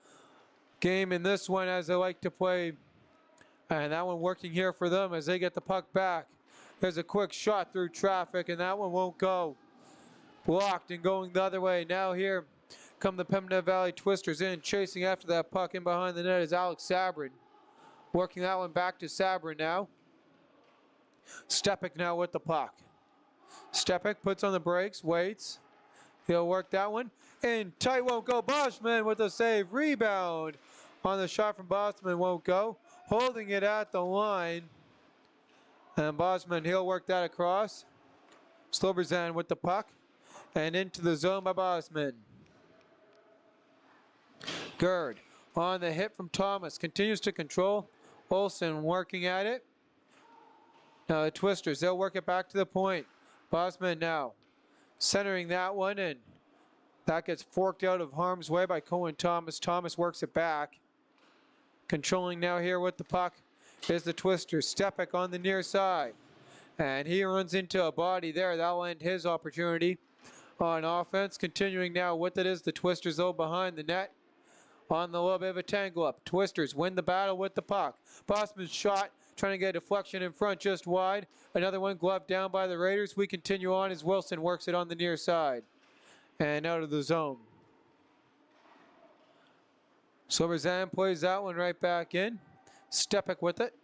game in this one as they like to play. And that one working here for them as they get the puck back. There's a quick shot through traffic, and that one won't go. Blocked and going the other way. Now here come the Pembina Valley Twisters in. Chasing after that puck in behind the net is Alex Sabrin. Working that one back to Sabrin now. Stepik now with the puck. Stepik puts on the brakes, waits. He'll work that one. In tight, won't go. Bosman with a save. Rebound on the shot from Bosman, won't go. Holding it at the line. And Bosman, he'll work that across. Sloberzan with the puck. And into the zone by Bosman. Gerd on the hit from Thomas. Continues to control. Olsen working at it. Now the Twisters, they'll work it back to the point. Bosman now centering that one, and that gets forked out of harm's way by Cohen Thomas. Thomas works it back. Controlling now here with the puck is the Twisters. Stepik on the near side. And he runs into a body there. That'll end his opportunity on offense. Continuing now with it is the Twisters, though, behind the net. On the little bit of a tangle up. Twisters win the battle with the puck. Bosman's shot, trying to get a deflection in front just wide. Another one gloved down by the Raiders. We continue on as Wilson works it on the near side. And out of the zone. Silverzan plays that one right back in. Stepik with it.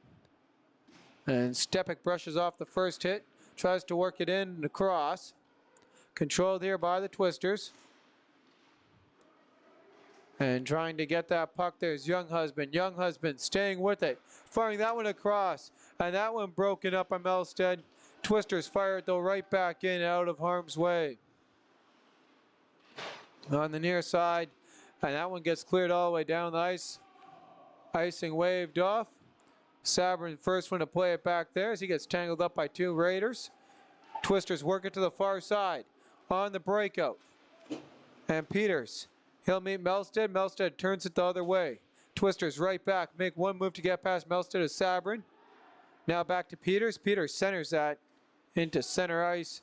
And Stepik brushes off the first hit. Tries to work it in and across. Controlled here by the Twisters. And trying to get that puck, there's Younghusband. Younghusband staying with it. Firing that one across. And that one broken up by Melstead. Twisters fire it though right back in out of harm's way. On the near side. And that one gets cleared all the way down the ice. Icing waved off. Sabrin first one to play it back there as he gets tangled up by two Raiders. Twisters work it to the far side. On the breakout. And Peters. He'll meet Melstead. Melstead turns it the other way. Twisters right back. Make one move to get past Melstead to Sabrin. Now back to Peters. Peters centers that into center ice.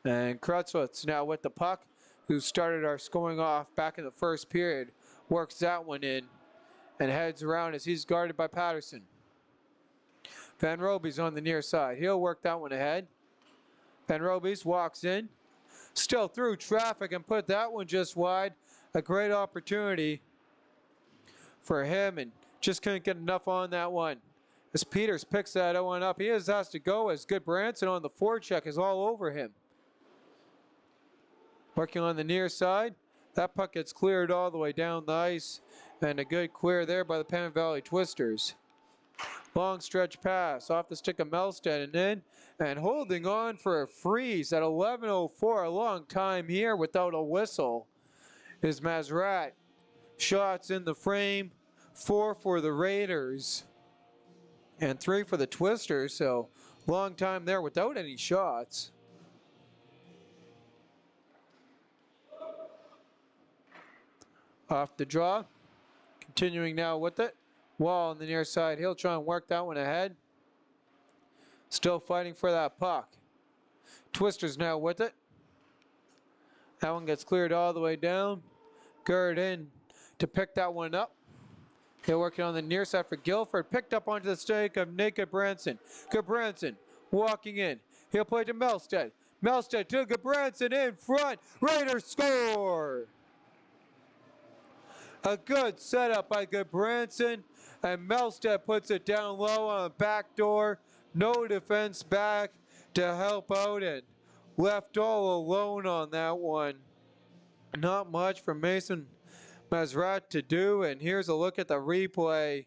And Krutzwitz now with the puck, who started our scoring off back in the first period. Works that one in and heads around as he's guarded by Patterson. Van Roby's on the near side. He'll work that one ahead. Van Roby's walks in. Still through traffic and put that one just wide. A great opportunity for him and just couldn't get enough on that one. As Peters picks that one up, he has to go as good Branson on the forecheck is all over him. Working on the near side. That puck gets cleared all the way down the ice. And a good clear there by the Pembina Valley Twisters. Long stretch pass off the stick of Melstead and in. And holding on for a freeze at 11:04. A long time here without a whistle is Mazrat. Shots in the frame. 4 for the Raiders. And 3 for the Twisters. So long time there without any shots. Off the draw. Continuing now with it. Wall on the near side. He'll try and work that one ahead. Still fighting for that puck. Twisters now with it. That one gets cleared all the way down. Gerd in to pick that one up. They're working on the near side for Guilford. Picked up onto the stake of Naked Branson. Gudbranson walking in. He'll play to Melstead. Melstead to Gudbranson in front. Raiders score! A good setup by Gudbranson. And Melstead puts it down low on the back door. No defense back to help out and left all alone on that one. Not much for Mason Mazrat to do. And here's a look at the replay.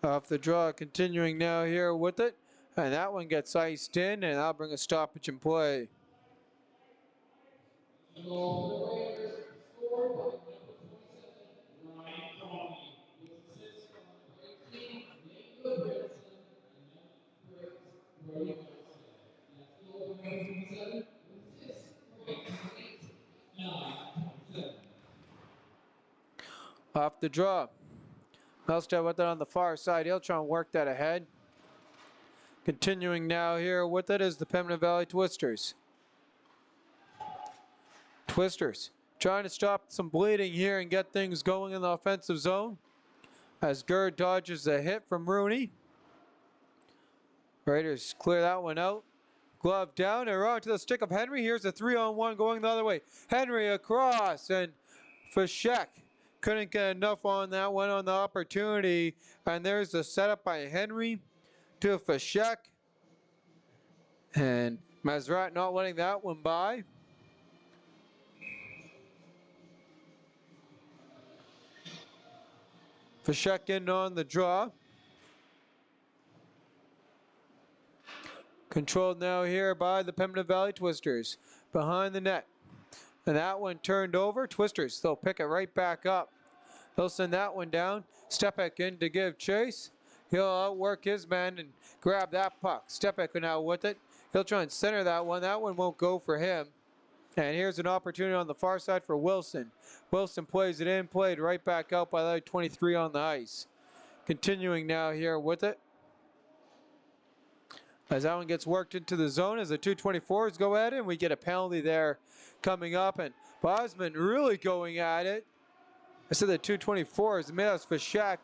Off the draw, continuing now here with it. And that one gets iced in, and that'll bring a stoppage in play. Off the draw. Melstead with it on the far side. He'll try and work that ahead. Continuing now here with it is the Pembina Valley Twisters. Twisters trying to stop some bleeding here and get things going in the offensive zone. As Gerd dodges a hit from Rooney. Raiders clear that one out. Glove down and around to the stick of Henry. Here's a 3-on-1 going the other way. Henry across and Fashek couldn't get enough on that one on the opportunity. And there's the setup by Henry to Fashek. And Mazrat not letting that one by. Fashek in on the draw. Controlled now here by the Pembina Valley Twisters. Behind the net. And that one turned over. Twisters, they'll pick it right back up. They'll send that one down. Stepek in to give chase. He'll outwork his man and grab that puck. Stepek now with it. He'll try and center that one. That one won't go for him. And here's an opportunity on the far side for Wilson. Wilson plays it in, played right back out by the 23 on the ice. Continuing now here with it. As that one gets worked into the zone as the 224s go at it, and we get a penalty there coming up. And Bosman really going at it. I said the 224s, Milos Fashek.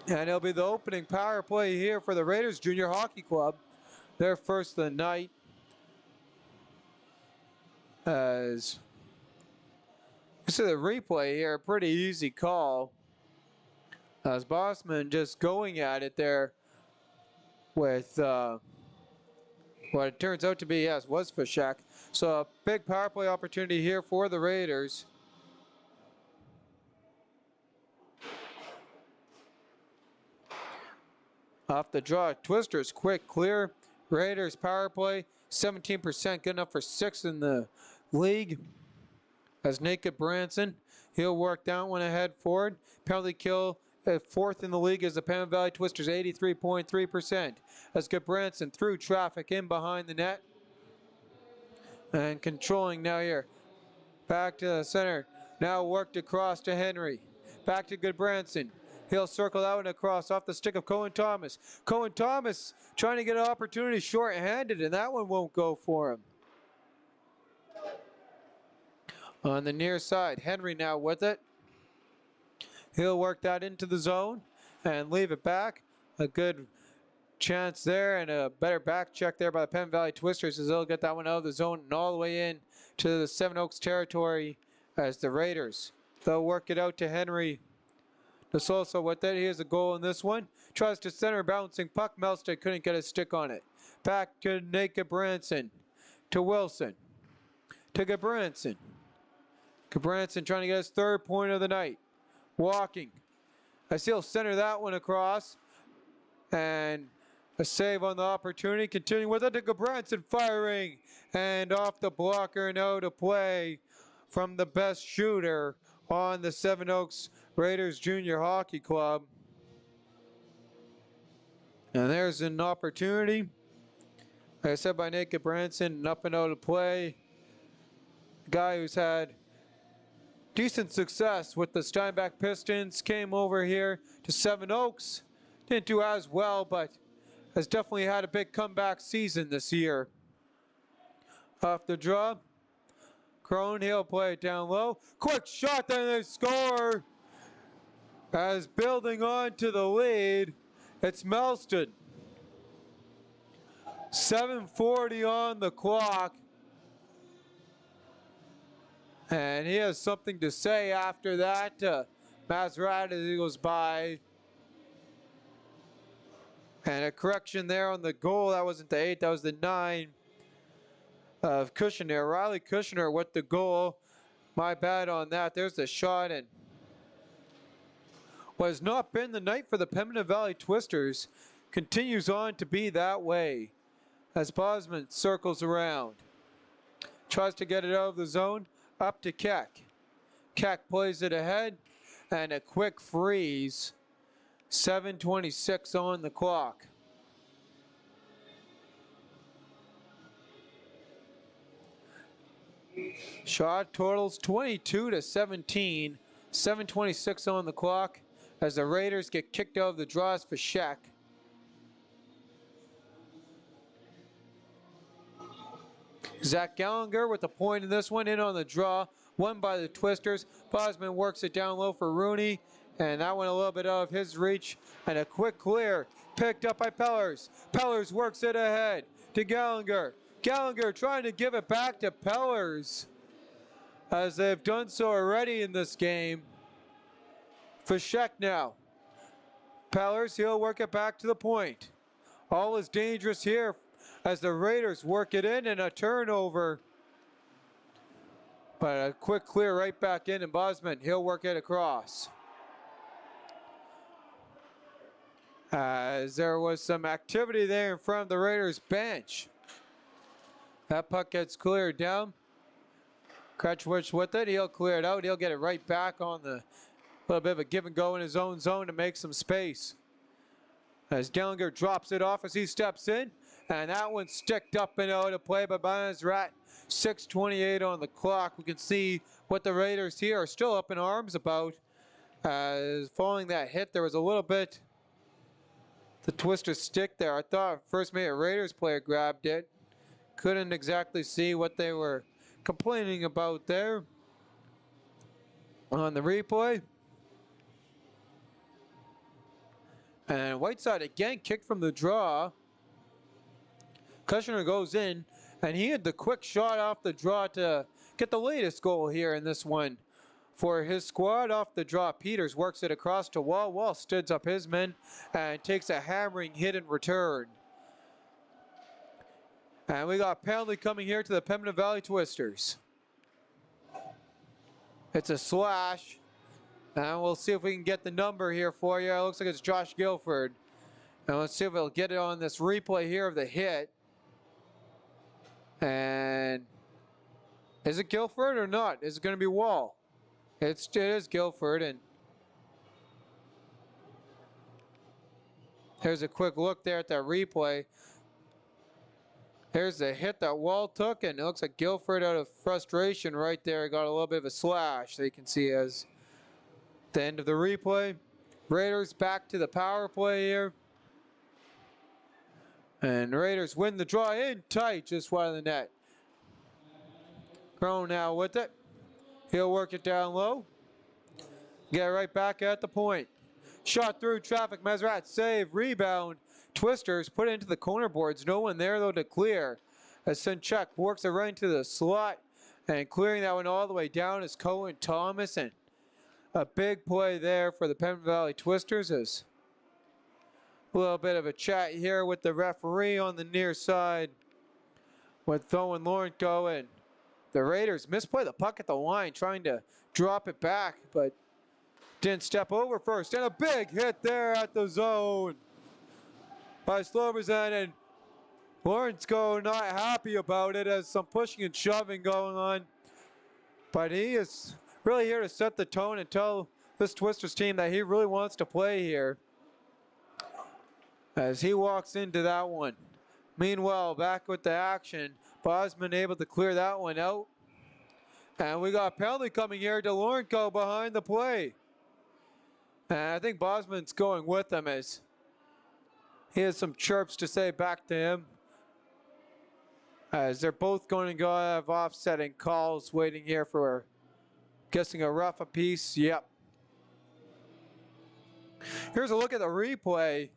And it'll be the opening power play here for the Raiders Junior Hockey Club. Their first of the night. As you see the replay here, pretty easy call. As Bosman just going at it there with what it turns out to be, yes, was Fashek. So a big power play opportunity here for the Raiders. Off the draw, Twisters quick clear. Raiders power play, 17%, good enough for 6th in the league. as Naked Branson. He'll work that one ahead forward. Penalty kill fourth in the league as the Pembina Valley Twisters, 83.3%. As Branson through traffic in behind the net. And controlling now here. Back to the center. Now worked across to Henry. Back to Branson. He'll circle out and across off the stick of Cohen Thomas. Cohen Thomas trying to get an opportunity short-handed, and that one won't go for him. On the near side, Henry now with it. He'll work that into the zone and leave it back. A good chance there and a better back check there by the Pembina Valley Twisters as they'll get that one out of the zone and all the way in to the Seven Oaks territory as the Raiders. They'll work it out to Henry. DeSosa with it. Here's a goal in this one. Tries to center, bouncing puck. Melstead couldn't get a stick on it. Back to Naked Branson. To Wilson. To Gabranson. Gabranson trying to get his third point of the night. Walking. I see he'll center that one across. And a save on the opportunity. Continuing with it to Gabranson, firing. And off the blocker, now to play from the best shooter on the Seven Oaks Raiders Junior Hockey Club. And there's an opportunity. Like I said, by Naked Branson, up and out of play. A guy who's had decent success with the Steinbach Pistons, came over here to Seven Oaks. Didn't do as well, but has definitely had a big comeback season this year. Off the draw. Crone, he'll play it down low. Quick shot, then they score. As building on to the lead, it's Melston. 7:40 on the clock. And he has something to say after that to Mazerat as he goes by. And a correction there on the goal. That wasn't the 8, that was the 9 of Kushner. Riley Kushner with the goal. My bad on that. There's the shot, and what has not been the night for the Pembina Valley Twisters continues on to be that way as Bosman circles around. Tries to get it out of the zone. Up to Keck. Keck plays it ahead, and a quick freeze. 7:26 on the clock. Shot totals 22-17. 7:26 on the clock as the Raiders get kicked out of the draws for Scheck. Zach Gallagher with the point in this one, in on the draw. Won by the Twisters. Bosman works it down low for Rooney. And that went a little bit out of his reach. And a quick clear picked up by Pellers. Pellers works it ahead to Gallagher. Gallagher trying to give it back to Pellers, as they've done so already in this game. For Scheck now. Pellers, he'll work it back to the point. All is dangerous here as the Raiders work it in, and a turnover. But a quick clear right back in, and Bosman, he'll work it across. As there was some activity there in front of the Raiders bench. That puck gets cleared down. Kretschwitz with it, he'll clear it out. He'll get it right back on the little bit of a give and go in his own zone to make some space. As Gallagher drops it off as he steps in. And that one sticked up and out of play by Mazerat. 6:28 on the clock. We can see what the Raiders here are still up in arms about. As following that hit, there was a little bit the Twister stick there. I thought first maybe a Raiders player grabbed it. Couldn't exactly see what they were complaining about there on the replay. And Whiteside again kicked from the draw. Kushner goes in, and he had the quick shot off the draw to get the latest goal here in this one for his squad. Off the draw, Peters works it across to Wall. Wall stood up his men and takes a hammering hit in return. And we got penalty coming here to the Pembina Valley Twisters. It's a slash. And we'll see if we can get the number here for you. It looks like it's Josh Guilford. And let's see if we'll get it on this replay here of the hit. And Is it Guilford or not? Is it going to be Wall? It is Guilford, and here's a quick look there at that replay. Here's the hit that Wall took, and it looks like Guilford, out of frustration right there, got a little bit of a slash. So you can see as the end of the replay. Raiders back to the power play here. And the Raiders win the draw in tight, just wide of the net. Crone now with it. He'll work it down low. Get right back at the point. Shot through traffic. Mesrat save. Rebound. Twisters put it into the corner boards. No one there though to clear. As Sinchuk works it right into the slot. And clearing that one all the way down is Cohen Thomas. And a big play there for the Pembina Valley Twisters. As a little bit of a chat here with the referee on the near side with Owen Lawrenco, and the Raiders misplay the puck at the line, trying to drop it back, but didn't step over first. And a big hit there at the zone by Slobodan, and Lawrenco not happy about it, as some pushing and shoving going on. But he is really here to set the tone and tell this Twisters team that he really wants to play here, as he walks into that one. Meanwhile, back with the action, Bosman able to clear that one out. And we got a penalty coming here to Lawrenco behind the play. And I think Bosman's going with him, as he has some chirps to say back to him, as they're both going to go have offsetting calls waiting here for, guessing, a rough apiece. Yep. Here's a look at the replay.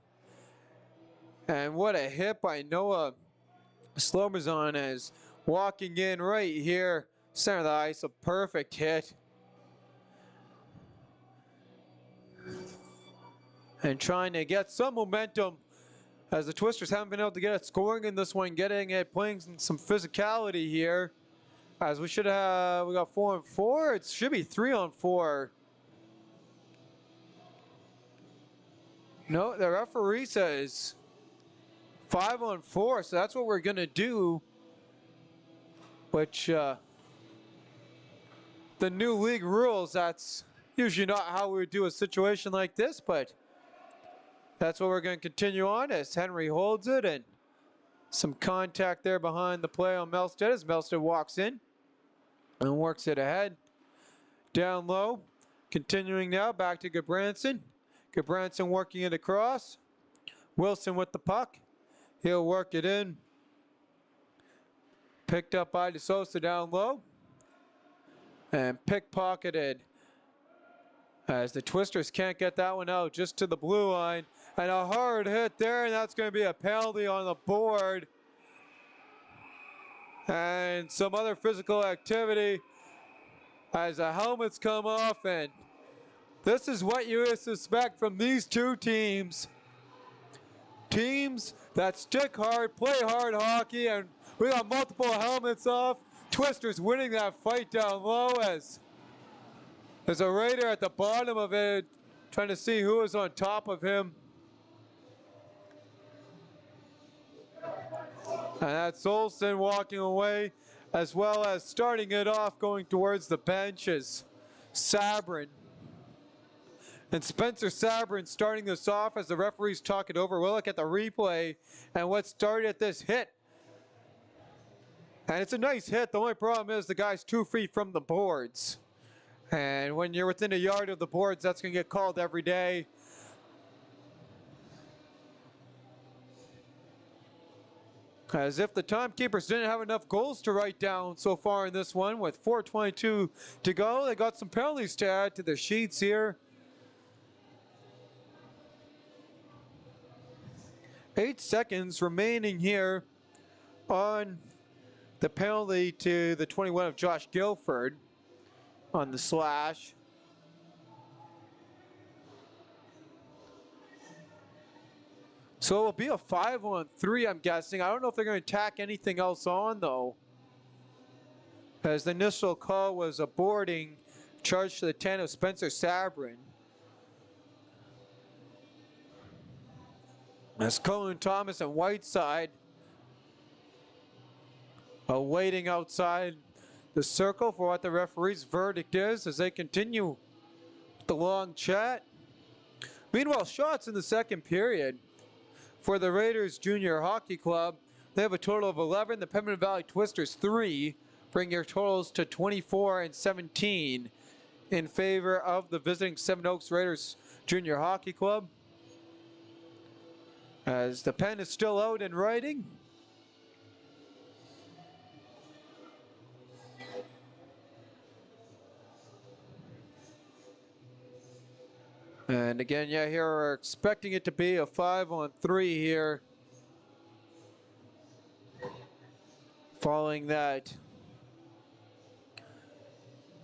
And what a hit by Noah Slobozan, as walking in right here, center of the ice, a perfect hit. And trying to get some momentum, as the Twisters haven't been able to get it scoring in this one, getting it, playing some physicality here. As we should have, we got 4-on-4, it should be 3-on-4. No, the referee says 5-on-4, so that's what we're gonna do, which the new league rules, that's usually not how we would do a situation like this, but that's what we're going to continue on, as Henry holds it, and some contact there behind the play on Melstead as Melstead walks in and works it ahead. Down low, continuing now, back to Gabranson. Gabranson working it across. Wilson with the puck. He'll work it in. Picked up by DeSosa down low. And pickpocketed, as the Twisters can't get that one out, just to the blue line. And a hard hit there, and that's going to be a penalty on the board. And some other physical activity as the helmets come off, and this is what you would suspect from these two teams. Teams that stick hard, play hard hockey, and we got multiple helmets off. Twisters winning that fight down low, as there's a Raider at the bottom of it trying to see who is on top of him. And that's Olsen walking away, as well as starting it off going towards the bench is Sabrin. And Spencer Sabrin starting this off as the referees talk it over. We'll look at the replay and what started this hit. And it's a nice hit. The only problem is the guy's 2 feet from the boards. And when you're within a yard of the boards, that's going to get called every day. As if the timekeepers didn't have enough goals to write down so far in this one, with 4:22 to go. They got some penalties to add to the sheets here. 8 seconds remaining here on the penalty to the 21 of Josh Guilford on the slash. So it will be a 5-on-3, I'm guessing. I don't know if they're going to tack anything else on, though, as the initial call was a boarding charge to the 10 of Spencer Sabrin. As Cohen Thomas and Whiteside waiting outside the circle for what the referee's verdict is as they continue the long chat. Meanwhile, shots in the second period for the Raiders Junior Hockey Club. They have a total of 11. The Pembina Valley Twisters 3, bring your totals to 24 and 17 in favor of the visiting Seven Oaks Raiders Junior Hockey Club. As the pen is still out and writing. And again, yeah, here we're expecting it to be a 5-on-3 here. Following that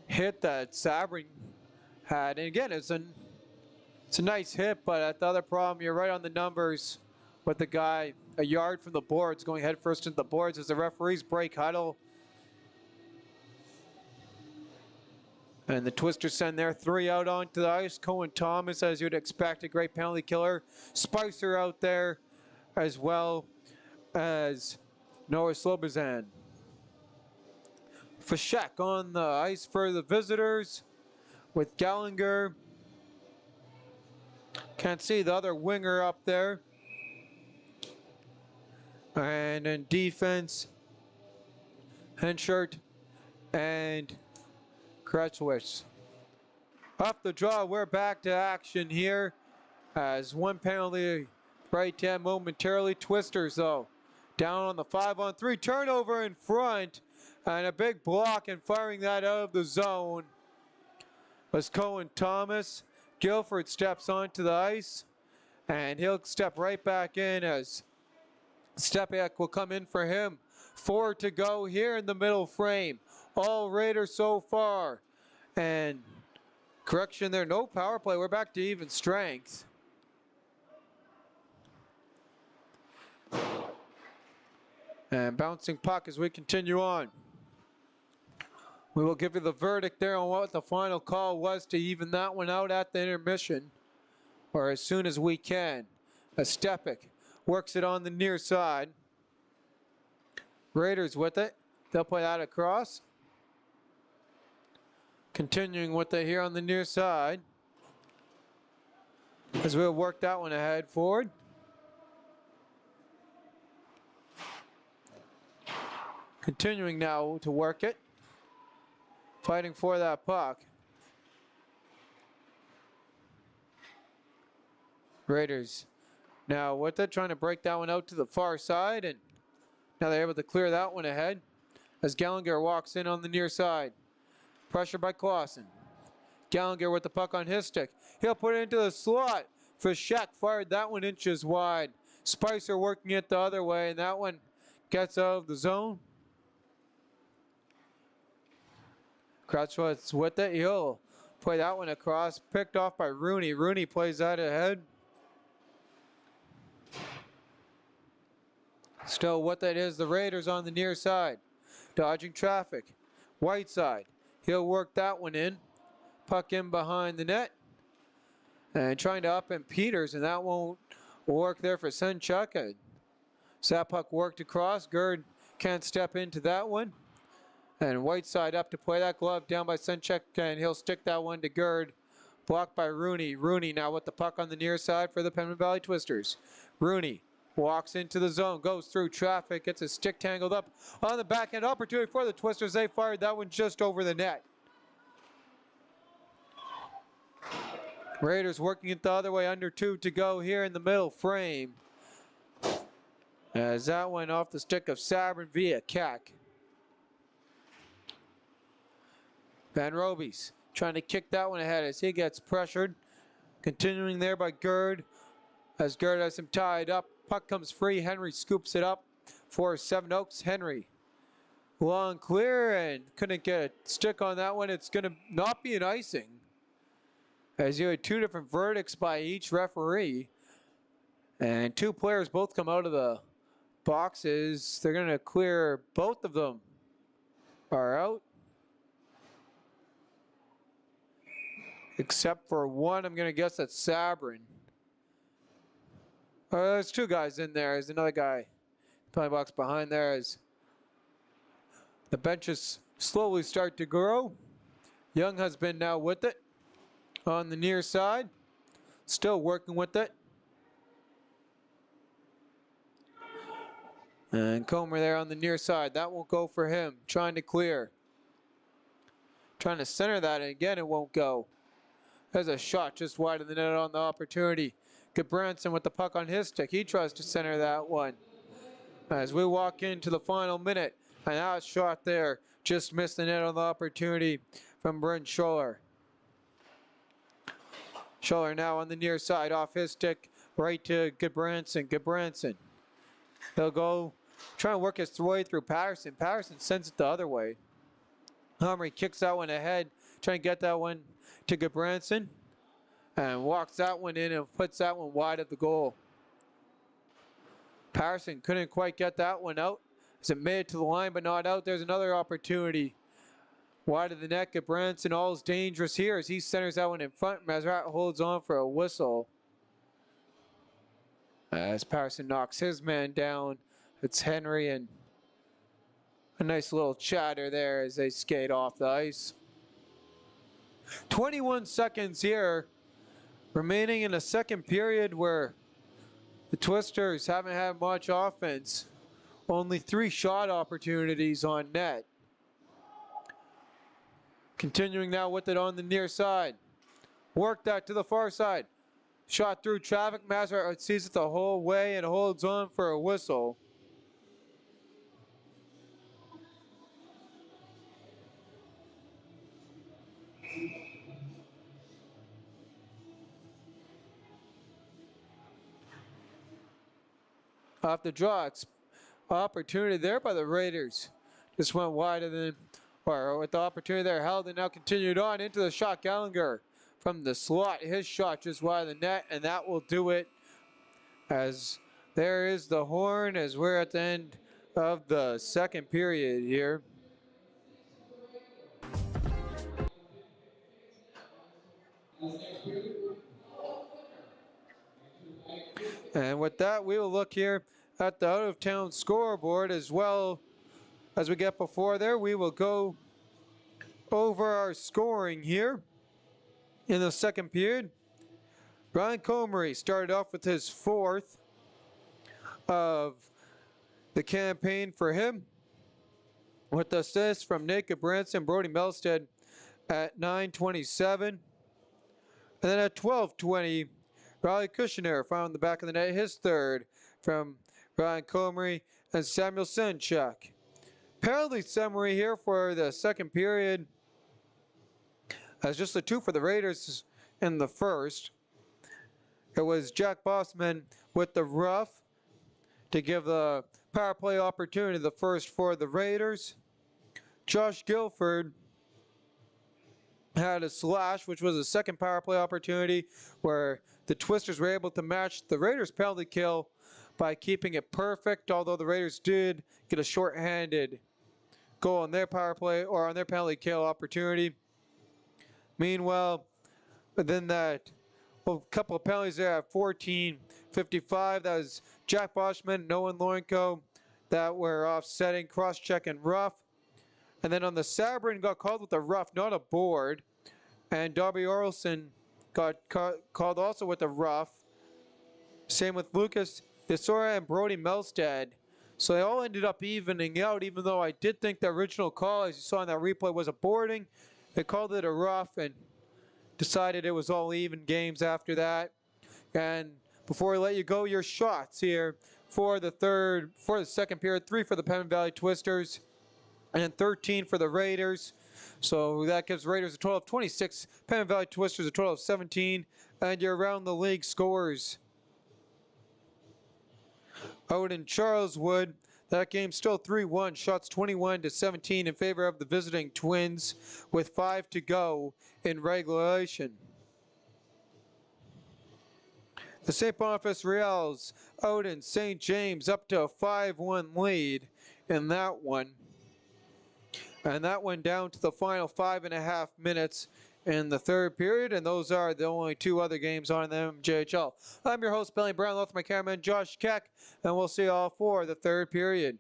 hit that Sabrin had. And again, it's a nice hit, but at the other problem, you're right on the numbers with the guy a yard from the boards going headfirst into the boards as the referees break huddle. And the Twisters send their 3 out onto the ice. Cohen Thomas, as you'd expect, a great penalty killer. Spicer out there, as well as Noah Slobozan. Fashek on the ice for the visitors with Gallagher. Can't see the other winger up there. And in defense, Henschert and Kretschwitz. Off the draw, we're back to action here as one penalty right hand momentarily. Twisters, though, down on the 5-on-3. Turnover in front and a big block and firing that out of the zone was Cohen Thomas. Guilford steps onto the ice and he'll step right back in as Stepiak will come in for him. 4 to go here in the middle frame. All Raiders so far. And correction there, no power play. We're back to even strength. And bouncing puck as we continue on. We will give you the verdict there on what the final call was to even that one out at the intermission, or as soon as we can. As Stepiak works it on the near side. Raiders with it. They'll play that across. Continuing with it here on the near side. As we'll work that one ahead forward. Continuing now to work it. Fighting for that puck. Raiders now with it, trying to break that one out to the far side, and now they're able to clear that one ahead as Gallagher walks in on the near side. Pressure by Clausen. Gallagher with the puck on his stick. He'll put it into the slot. Fashek fired that one inches wide. Spicer working it the other way, and that one gets out of the zone. Kretschwitz with it. He'll play that one across. Picked off by Rooney. Rooney plays that ahead. Still what that is, the Raiders on the near side. Dodging traffic. Whiteside. He'll work that one in. Puck in behind the net. And trying to up in Peters, and that won't work there for Senchuk. So that puck worked across. Gerd can't step into that one. And Whiteside up to play that glove down by Senchuk, and he'll stick that one to Gerd. Blocked by Rooney. Rooney now with the puck on the near side for the Pembina Valley Twisters. Rooney walks into the zone, goes through traffic, gets his stick tangled up on the backhand. Opportunity for the Twisters. They fired that one just over the net. Raiders working it the other way, under 2 to go here in the middle frame. As that went off the stick of Sabrin via Kak. Van Robies trying to kick that one ahead as he gets pressured. Continuing there by Gerd. As Gerd has him tied up. Puck comes free. Henry scoops it up for Seven Oaks. Henry long clear and couldn't get a stick on that one. It's going to not be an icing, as you had 2 different verdicts by each referee. And 2 players both come out of the boxes. They're going to clear both of them are out. Except for one, I'm going to guess that's Sabrin. There's 2 guys in there. There's another guy. Penalty box behind there as the benches slowly start to grow. Young has been now with it on the near side, still working with it. And Comer there on the near side. That won't go for him. Trying to clear. Trying to center that, and again, it won't go. There's a shot just wide of the net on the opportunity. Gudbranson with the puck on his stick. He tries to center that one. As we walk into the final minute, and that shot there just missed the net on the opportunity from Brent Scholler. Scholler now on the near side, off his stick, right to Gudbranson. Gudbranson. He'll go trying to work his way through Patterson. Patterson sends it the other way. Humry kicks that one ahead, trying to get that one to Gudbranson, and walks that one in and puts that one wide of the goal. Patterson couldn't quite get that one out as it made it to the line but not out. There's another opportunity. Wide of the net, Gudbranson all's dangerous here as he centers that one in front. Mazrat holds on for a whistle. As Patterson knocks his man down, it's Henry, and a nice little chatter there as they skate off the ice. 21 seconds here remaining in the second period where the Twisters haven't had much offense. Only 3 shot opportunities on net. Continuing now with it on the near side. Work that to the far side. Shot through traffic. Mazrat sees it the whole way and holds on for a whistle. Off the draw, opportunity there by the Raiders. Just went wide and then, or with the opportunity there held and now continued on into the shot. Gallagher from the slot. His shot just wide of the net, and that will do it. As there is the horn as we're at the end of the second period here. And with that, we will look here at the out-of-town scoreboard as well as we get before there. We will go over our scoring here in the second period. Ryan Comery started off with his 4th of the campaign for him, with assists from Nate Gudbranson, Brody Melstead at 9:27. And then at 12:20, Riley Kushner found the back of the net, his 3rd from Ryan Comery and Samuel Senchuk. Penalty summary here for the second period. As just the 2 for the Raiders in the first. It was Jack Bossman with the rough to give the power play opportunity, the first for the Raiders. Josh Guilford had a slash, which was a second power play opportunity where the Twisters were able to match the Raiders' penalty kill by keeping it perfect, although the Raiders did get a shorthanded goal on their power play or on their penalty kill opportunity. Meanwhile, then that couple of penalties there at 14:55. That was Jack Boschman, Noah Lorenko that were offsetting, cross-check and rough. And then on the Sabrin got called with a rough, not a board. And Darby Orlson got called also with a rough. Same with Lucas Desora and Brody Melstead. So they all ended up evening out, even though I did think the original call, as you saw in that replay, was a boarding. They called it a rough and decided it was all even games after that. And before I let you go, your shots here for the second period: 3 for the Pembina Valley Twisters and 13 for the Raiders. So that gives Raiders a total of 26, Pembina Valley Twisters a total of 17, and your around the league scores. Out in Charleswood, that game still 3-1, shots 21-17 in favor of the visiting Twins with 5 to go in regulation. The St. Boniface Reals out in St. James up to a 5-1 lead in that one. And that went down to the final 5.5 minutes in the third period, and those are the only 2 other games on the MJHL. I'm your host, Billy Brown, with my cameraman, Josh Keck, and we'll see you all for the third period.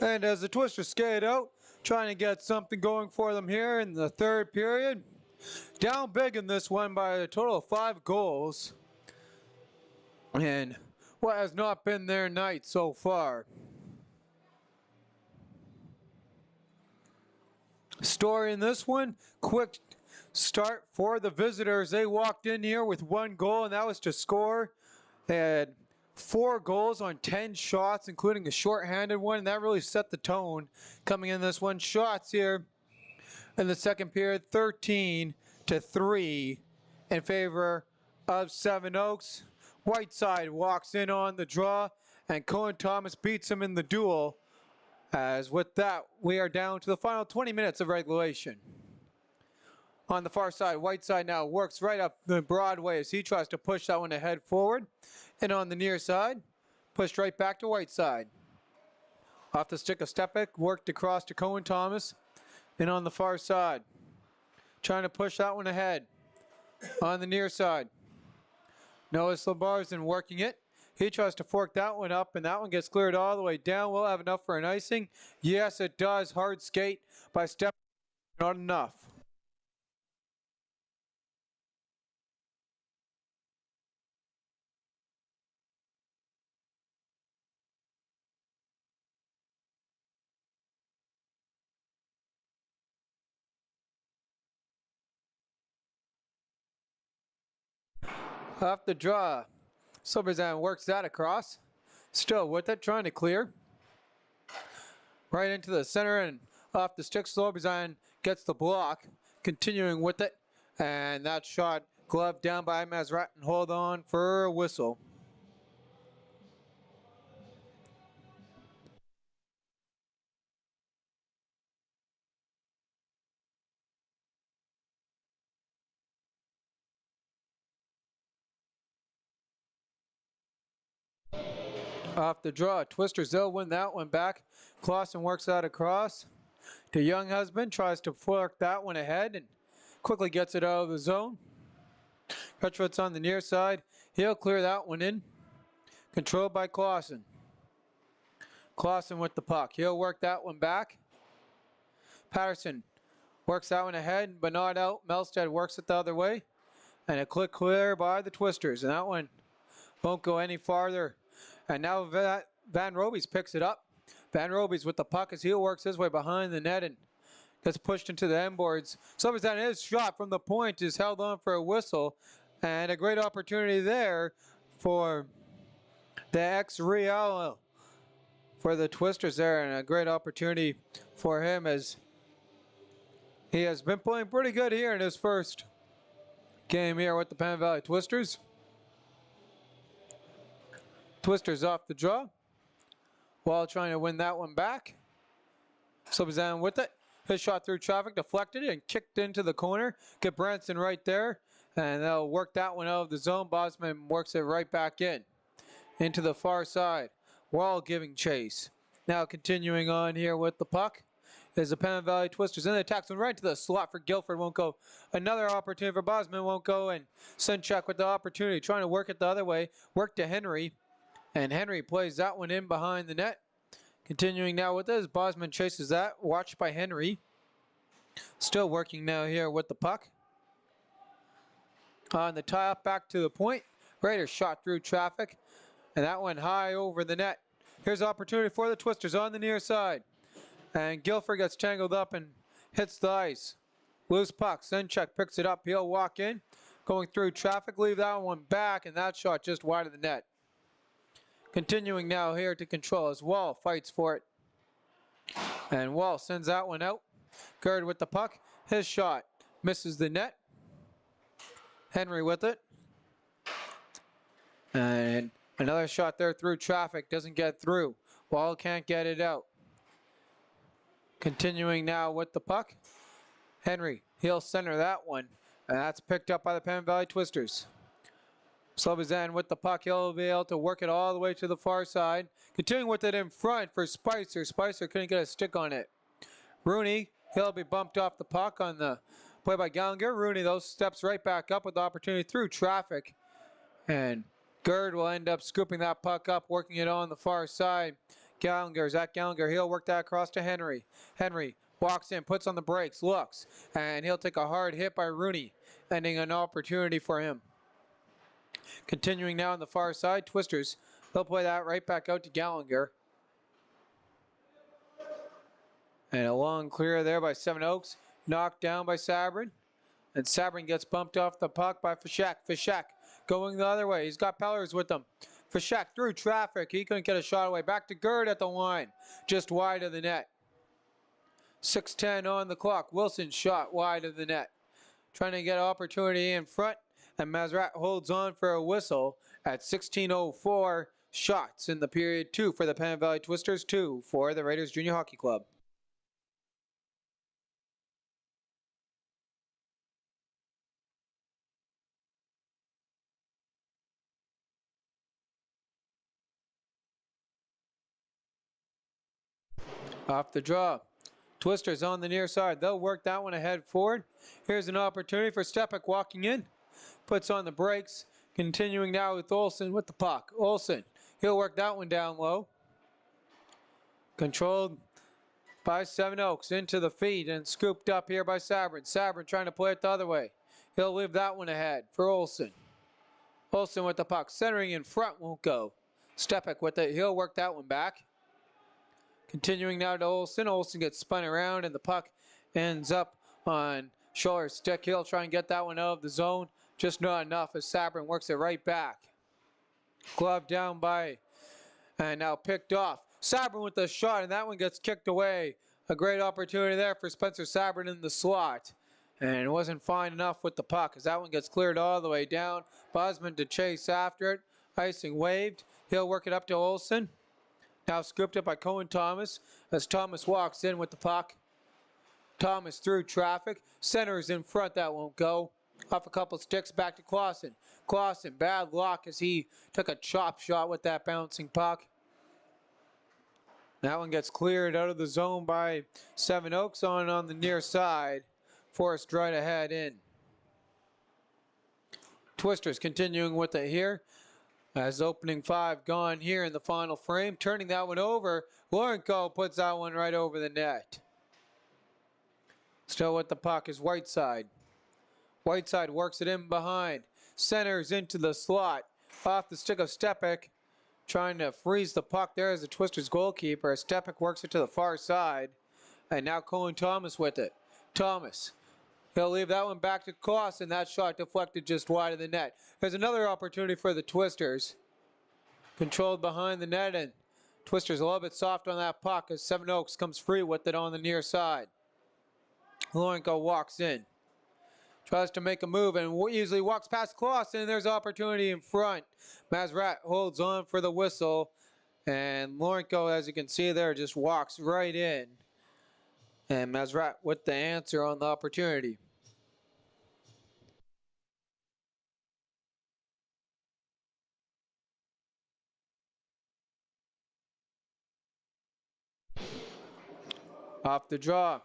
And as the Twisters skate out, trying to get something going for them here in the third period. Down big in this one by a total of 5 goals. And what has not been their night so far. Story in this one, quick start for the visitors. They walked in here with 1 goal, and that was to score. They had 4 goals on 10 shots, including a shorthanded one, and that really set the tone coming in this one. Shots here in the second period, 13-3 in favor of Seven Oaks. Whiteside walks in on the draw, and Cohen Thomas beats him in the duel. As with that, we are down to the final 20 minutes of regulation. On the far side, Whiteside now works right up the Broadway as he tries to push that one ahead forward. And on the near side, pushed right back to Whiteside. Off the stick of Stepek, worked across to Cohen Thomas. And on the far side, trying to push that one ahead. On the near side, Noah Slabarzin working it. He tries to fork that one up, and that one gets cleared all the way down. We'll have enough for an icing. Yes, it does. Hard skate by Stepek. Not enough. Off the draw, Silverzan works that across. Still with it, trying to clear. Right into the center and off the stick. Silverzan gets the block, continuing with it. And that shot gloved down by Mazrat and hold on for a whistle. Off the draw, Twisters they'll win that one back. Clausen works that across to Young Husband, tries to fork that one ahead and quickly gets it out of the zone. Petrowitz on the near side, he'll clear that one in. Controlled by Clausen. Clausen with the puck, he'll work that one back. Patterson works that one ahead, but not out. Melstead works it the other way. And a quick clear by the Twisters, and that one won't go any farther. And now Van Robies picks it up. Van Robies with the puck as he works his way behind the net and gets pushed into the end boards. Silverzan, his shot from the point is held on for a whistle. And a great opportunity there for the ex-Real, for the Twisters there. And a great opportunity for him as he has been playing pretty good here in his first game here with the Pembina Valley Twisters. Twisters off the draw. While trying to win that one back. Silverzan with it. His shot through traffic, deflected and kicked into the corner. Get Branson right there. And they'll work that one out of the zone. Bosman works it right back in. Into the far side. Wall giving chase. Now continuing on here with the puck. Is the Pembina Valley Twisters in the attacks one right to the slot for Guilford. Won't go. Another opportunity for Bosman. Won't go. And Sinchuk with the opportunity. Trying to work it the other way. Work to Henry. And Henry plays that one in behind the net. Continuing now with this, Bosman chases that, watched by Henry. Still working now here with the puck. On the tie-up back to the point. Raiders shot through traffic, and that went high over the net. Here's opportunity for the Twisters on the near side. And Guilford gets tangled up and hits the ice. Loose puck, Sinchuk picks it up, he'll walk in. Going through traffic, leave that one back, and that shot just wide of the net. Continuing now here to control as Wall fights for it. And Wall sends that one out. Gerd with the puck. His shot misses the net. Henry with it. And another shot there through traffic. Doesn't get through. Wall can't get it out. Continuing now with the puck. Henry, he'll center that one. And that's picked up by the Pembina Valley Twisters. Silverzan with the puck, he'll be able to work it all the way to the far side. Continuing with it in front for Spicer. Spicer couldn't get a stick on it. Rooney, he'll be bumped off the puck on the play by Gallagher. Rooney, those steps right back up with the opportunity through traffic. And Gerd will end up scooping that puck up, working it on the far side. Gallagher, Zach Gallagher, he'll work that across to Henry. Henry walks in, puts on the brakes, looks, and he'll take a hard hit by Rooney, ending an opportunity for him. Continuing now on the far side, Twisters, they'll play that right back out to Gallagher. And a long clear there by Seven Oaks, knocked down by Sabrin. And Sabrin gets bumped off the puck by Fishak. Fishak going the other way. He's got Pellers with him. Fishak through traffic. He couldn't get a shot away. Back to Gerd at the line. Just wide of the net. 6:10 on the clock. Wilson shot wide of the net. Trying to get an opportunity in front. And Mazrat holds on for a whistle at 16:04. Shots in the period. 2 for the Pembina Valley Twisters. 2 for the Raiders Junior Hockey Club. Off the draw. Twisters on the near side. They'll work that one ahead forward. Here's an opportunity for Stepek walking in. Puts on the brakes. Continuing now with Olsen with the puck. Olsen, he'll work that one down low. Controlled by Seven Oaks into the feet and scooped up here by Sabrin. Sabrin trying to play it the other way. He'll leave that one ahead for Olsen. Olsen with the puck. Centering in front won't go. Stepek with it. He'll work that one back. Continuing now to Olsen. Olsen gets spun around and the puck ends up on Schuller's stick. He'll try and get that one out of the zone. Just not enough as Sabrin works it right back. Glove down by, and now picked off. Sabrin with the shot, and that one gets kicked away. A great opportunity there for Spencer Sabrin in the slot. And it wasn't fine enough with the puck as that one gets cleared all the way down. Bosman to chase after it. Icing waved. He'll work it up to Olsen. Now scooped up by Cohen Thomas as Thomas walks in with the puck. Thomas through traffic. Centers in front, that won't go. Off a couple sticks back to Clausen. Clausen, bad luck as he took a chop shot with that bouncing puck. That one gets cleared out of the zone by Seven Oaks on the near side. Forced right ahead in. Twisters continuing with it here. As opening 5 gone here in the final frame. Turning that one over. Lorenko puts that one right over the net. Still with the puck is Whiteside. Whiteside works it in behind. Centers into the slot. Off the stick of Stepek. Trying to freeze the puck there as the Twisters goalkeeper. Stepek works it to the far side. And now Cohen Thomas with it. Thomas. He'll leave that one back to Koss, and that shot deflected just wide of the net. There's another opportunity for the Twisters. Controlled behind the net, and Twisters a little bit soft on that puck as Seven Oaks comes free with it on the near side. Lorenko walks in. Tries to make a move and easily walks past Koss, and there's opportunity in front. Mazrat holds on for the whistle, and Lorenko, as you can see there, just walks right in. And Mazrat with the answer on the opportunity. Off the draw.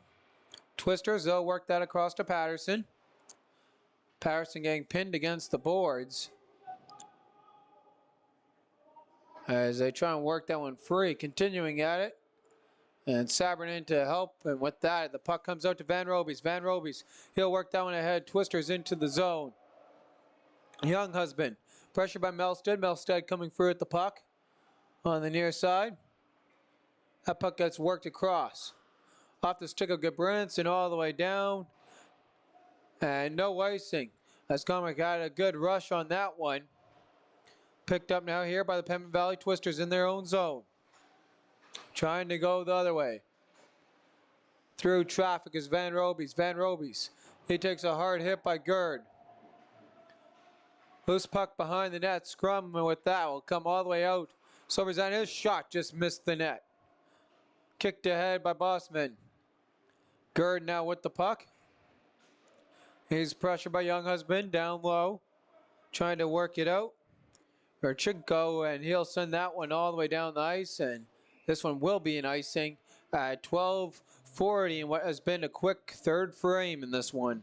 Twisters, they'll work that across to Patterson. Patterson getting pinned against the boards. As they try and work that one free, continuing at it. And Sabrin in to help, and with that, the puck comes out to Van Robies. Van Robies, he'll work that one ahead. Twisters into the zone. Young Husband, pressure by Melstead. Melstead coming through at the puck on the near side. That puck gets worked across. Off the stick of Gabranson all the way down. And no icing. As Comic got a good rush on that one. Picked up now here by the Pembina Valley Twisters in their own zone. Trying to go the other way. Through traffic is Van Robies. Van Robies. He takes a hard hit by Gerd. Loose puck behind the net. Scrum with that will come all the way out. Silverzine, his shot just missed the net. Kicked ahead by Bossman. Gerd now with the puck. He's pressured by Young Husband down low. Trying to work it out. Urchenko, and he'll send that one all the way down the ice, and this one will be an icing at 12:40 in what has been a quick third frame in this one.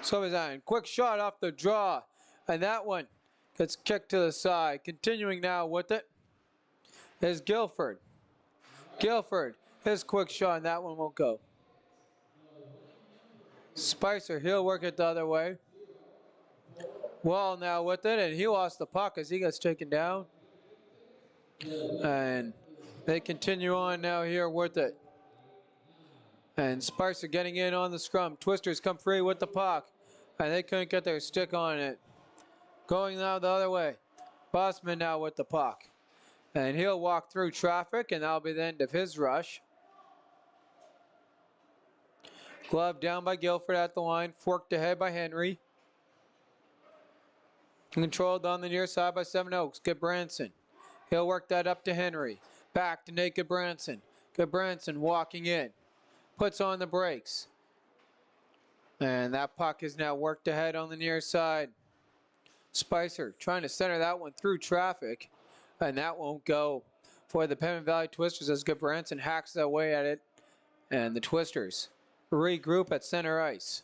Sobazan, quick shot off the draw, and that one gets kicked to the side. Continuing now with it is Guilford. Guilford, his quick shot, and that one won't go. Spicer, he'll work it the other way. Wall now with it, and he lost the puck as he gets taken down. And they continue on now here with it. And Spicer getting in on the scrum. Twisters come free with the puck, and they couldn't get their stick on it. Going now the other way. Bossman now with the puck. And he'll walk through traffic, and that'll be the end of his rush. Glove down by Guilford at the line, forked ahead by Henry. Controlled on the near side by Seven Oaks. Goodbranson. He'll work that up to Henry. Back to Nate Goodbranson. Goodbranson walking in. Puts on the brakes. And that puck is now worked ahead on the near side. Spicer trying to center that one through traffic. And that won't go for the Pembina Valley Twisters as Goodbranson hacks away at it. And the Twisters regroup at center ice.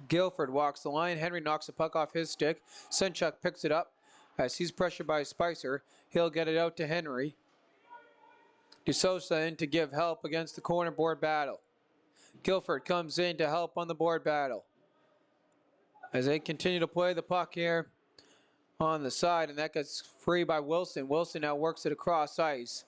Guilford walks the line. Henry knocks the puck off his stick. Senchuk picks it up as he's pressured by Spicer. He'll get it out to Henry. DeSosa in to give help against the corner board battle. Guilford comes in to help on the board battle. As they continue to play the puck here on the side, and that gets free by Wilson. Wilson now works it across ice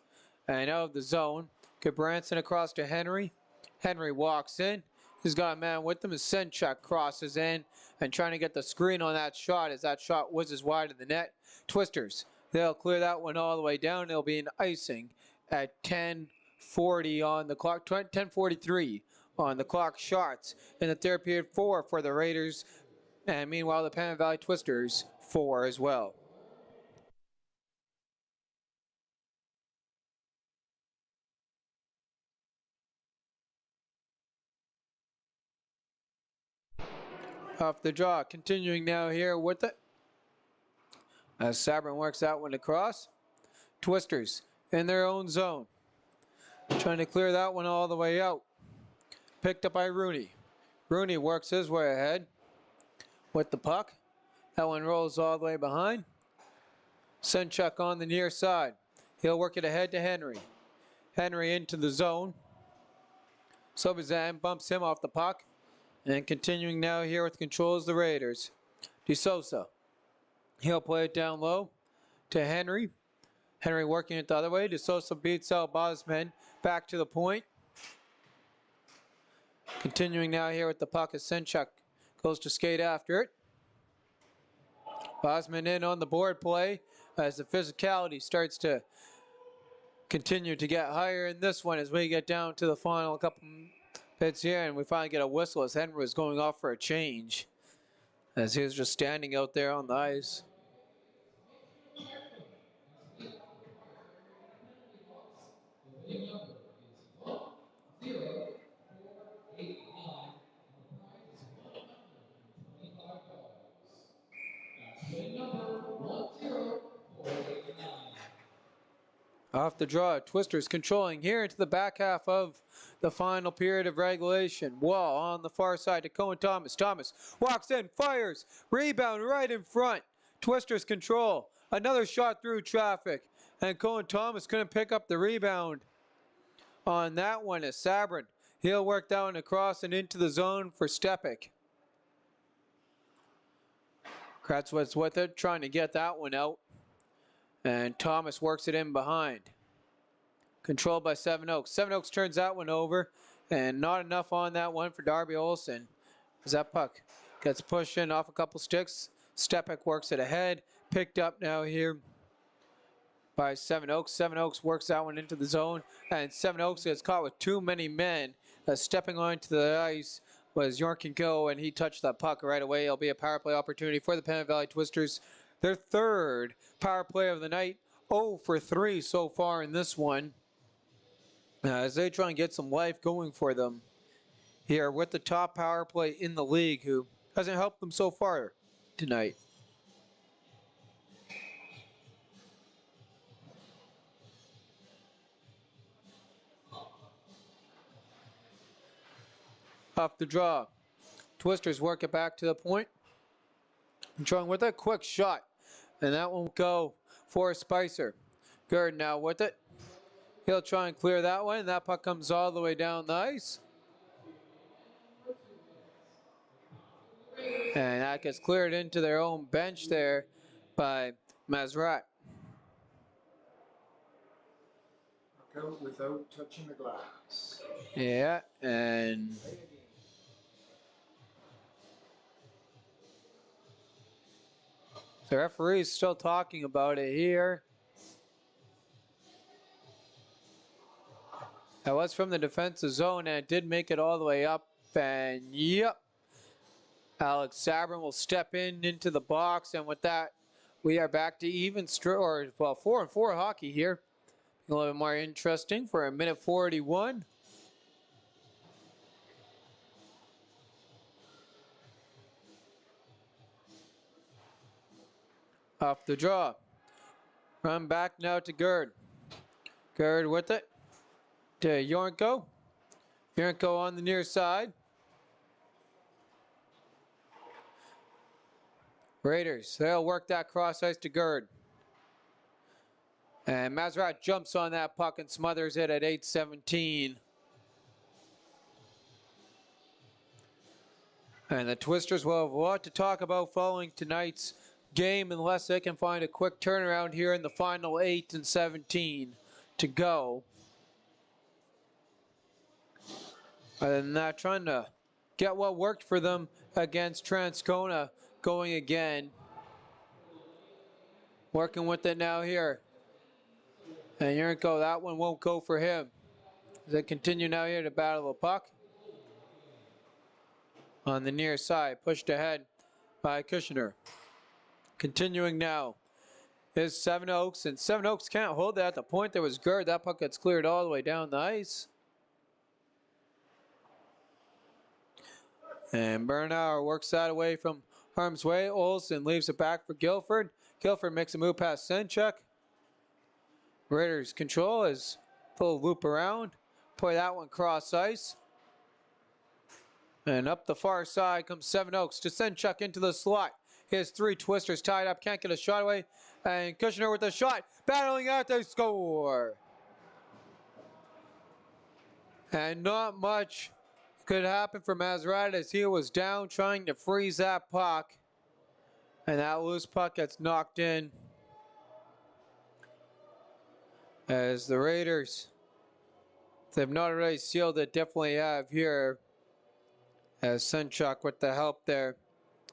and out of the zone. Goodbranson across to Henry. Henry walks in. He's got a man with him as Senchuk crosses in and trying to get the screen on that shot as that shot whizzes wide of the net. Twisters, they'll clear that one all the way down. It'll be an icing at 10:40 on the clock, 10:43 on the clock. Shots in the third period, 4 for the Raiders, and meanwhile the Pembina Valley Twisters 4 as well. Off the draw, continuing now here with it. As Sabrin works that one across. Twisters in their own zone. Trying to clear that one all the way out. Picked up by Rooney. Rooney works his way ahead with the puck. That one rolls all the way behind. Senchuk on the near side. He'll work it ahead to Henry. Henry into the zone. Sobazan bumps him off the puck. And continuing now here with control is the Raiders. DeSosa. He'll play it down low to Henry. Henry working it the other way. DeSosa beats out Bosman. Back to the point. Continuing now here with the puck as Senchuk goes to skate after it. Bosman in on the board play as the physicality starts to continue to get higher in this one as we get down to the final couple bits here, and we finally get a whistle as Henry was going off for a change as he was just standing out there on the ice. Off the draw, Twisters controlling here into the back half of the final period of regulation. Wall on the far side to Cohen Thomas. Thomas walks in, fires, rebound right in front. Twisters control. Another shot through traffic. And Cohen Thomas couldn't pick up the rebound on that one as Sabrin. He'll work down across and into the zone for Stepik. Kratzwitz with it, trying to get that one out. And Thomas works it in behind. Controlled by Seven Oaks. Seven Oaks turns that one over. And not enough on that one for Darby Olsen. As that puck gets pushed in off a couple sticks. Stepik works it ahead. Picked up now here by Seven Oaks. Seven Oaks works that one into the zone. And Seven Oaks gets caught with too many men. Stepping onto the ice was Yorkinko, and he touched that puck right away. It'll be a power play opportunity for the Pembina Valley Twisters. Their third power play of the night. 0 for 3 so far in this one. As they try and get some life going for them here with the top power play in the league, who hasn't helped them so far tonight. Off the draw. Twisters work it back to the point. Controlling with a quick shot. And that won't go for Spicer. Gerd now with it. He'll try and clear that one. And that puck comes all the way down the ice. And that gets cleared into their own bench there by Mazrat. Out without touching the glass. Yeah, and the referee's still talking about it here. That was from the defensive zone, and it did make it all the way up. And yep, Alex Sabrin will step into the box, and with that, we are back to even, 4-4 hockey here. A little bit more interesting for a minute 41. Off the draw. Run back now to Gerd. Gerd with it to Yornko. Yornko on the near side. Raiders, they'll work that cross ice to Gerd. And Mazrat jumps on that puck and smothers it at 8:17. And the Twisters will have a lot to talk about following tonight's game unless they can find a quick turnaround here in the final 8:17 to go. Other than that, trying to get what worked for them against Transcona going again. Working with it now here. And Yurko, that one won't go for him. They continue now here to battle the puck. On the near side, pushed ahead by Kushner. Continuing now is Seven Oaks, and Seven Oaks can't hold that. At the point there was Gerd. That puck gets cleared all the way down the ice. And Bernauer works that away from harm's way. Olsen leaves it back for Guilford. Guilford makes a move past Senchuk. Raiders control as full loop around. Play that one cross ice. And up the far side comes Seven Oaks to send Chuck into the slot. His three Twisters tied up, can't get a shot away. And Kushner with a shot, battling out to score. And not much could happen for Mazrat as he was down trying to freeze that puck. And that loose puck gets knocked in. As the Raiders, if they've not already sealed it, definitely have here. As Senchuk with the help there.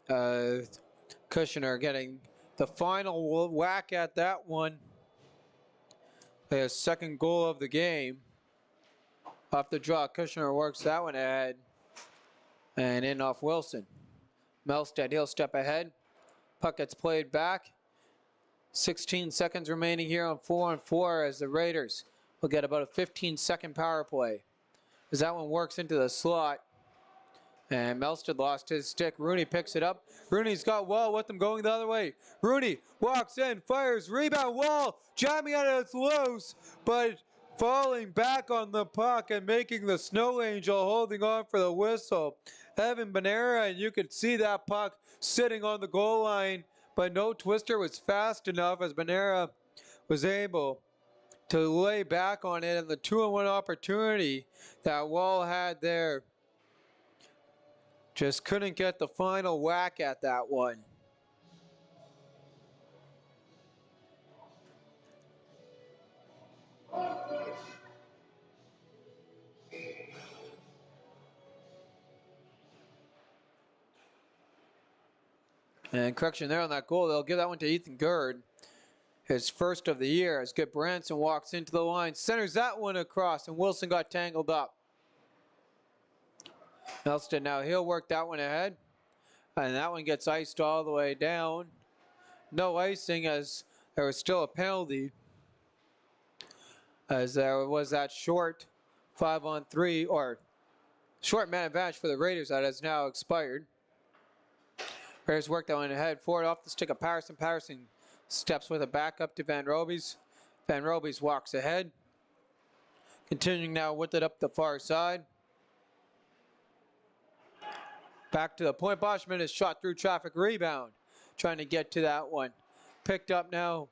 Kushner getting the final whack at that one. His second goal of the game. Off the draw, Kushner works that one ahead. And in off Wilson. Melstead, he'll step ahead. Puck gets played back. 16 seconds remaining here on 4-on-4 as the Raiders will get about a 15-second power play. As that one works into the slot. And Melstead lost his stick. Rooney picks it up. Rooney's got Wall with him going the other way. Rooney walks in, fires, rebound, Wall jamming out, it's loose, but falling back on the puck and making the Snow Angel holding on for the whistle. Evan Bonera, and you could see that puck sitting on the goal line, but no Twister was fast enough as Bonera was able to lay back on it, and the 2-on-1 opportunity that Wall had there. Just couldn't get the final whack at that one. And correction there on that goal, they'll give that one to Ethan Gerd. His first of the year as Good Branson walks into the line, centers that one across, and Wilson got tangled up. Elston now, he'll work that one ahead. And that one gets iced all the way down. No icing as there was still a penalty. As there was that short 5-on-3 or short man advantage for the Raiders that has now expired. Raiders work that one ahead. Forward off the stick of Patterson. Patterson steps with a back up to Van Robies. Van Robies walks ahead. Continuing now with it up the far side. Back to the point. Boschman is shot through traffic. Rebound. Trying to get to that one. Picked up now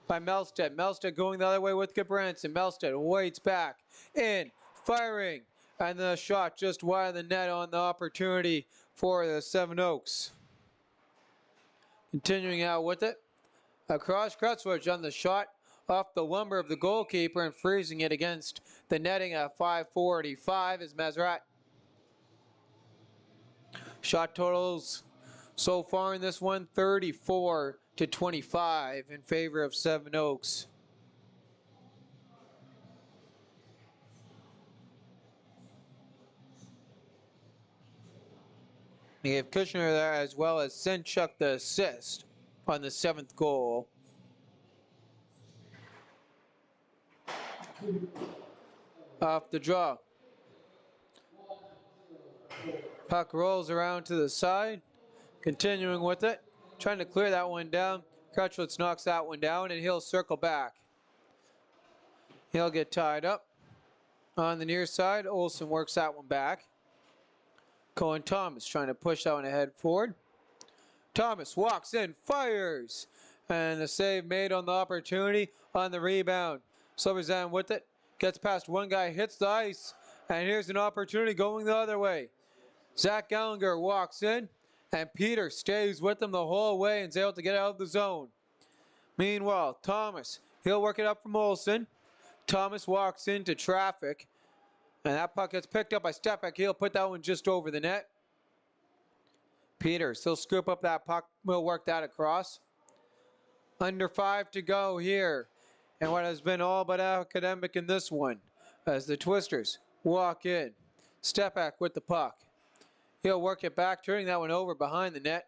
by Melstead. Melstead going the other way with Gabranson. Melstead waits back. In. Firing. And the shot just wide of the net on the opportunity for the Seven Oaks. Continuing out with it. Across Krutzwich on the shot off the lumber of the goalkeeper and freezing it against the netting at 5:45 is Mesrat. Shot totals so far in this one, 34-25 in favor of Seven Oaks. You have Kushner there as well as Senchuk the assist on the 7th goal. Off the draw. Puck rolls around to the side. Continuing with it. Trying to clear that one down. Crutchlitz knocks that one down and he'll circle back. He'll get tied up. On the near side, Olsen works that one back. Cohen Thomas trying to push that one ahead forward. Thomas walks in, fires. And the save made on the opportunity on the rebound. Silverzan with it. Gets past one guy, hits the ice. And here's an opportunity going the other way. Zach Gallagher walks in. And Peter stays with him the whole way and is able to get out of the zone. Meanwhile, Thomas, he'll work it up from Olsen. Thomas walks into traffic. And that puck gets picked up by Stefak. He'll put that one just over the net. Peters, he'll scoop up that puck. We'll work that across. Under 5 to go here. And what has been all but academic in this one. As the Twisters walk in. Stefak with the puck. He'll work it back, turning that one over behind the net.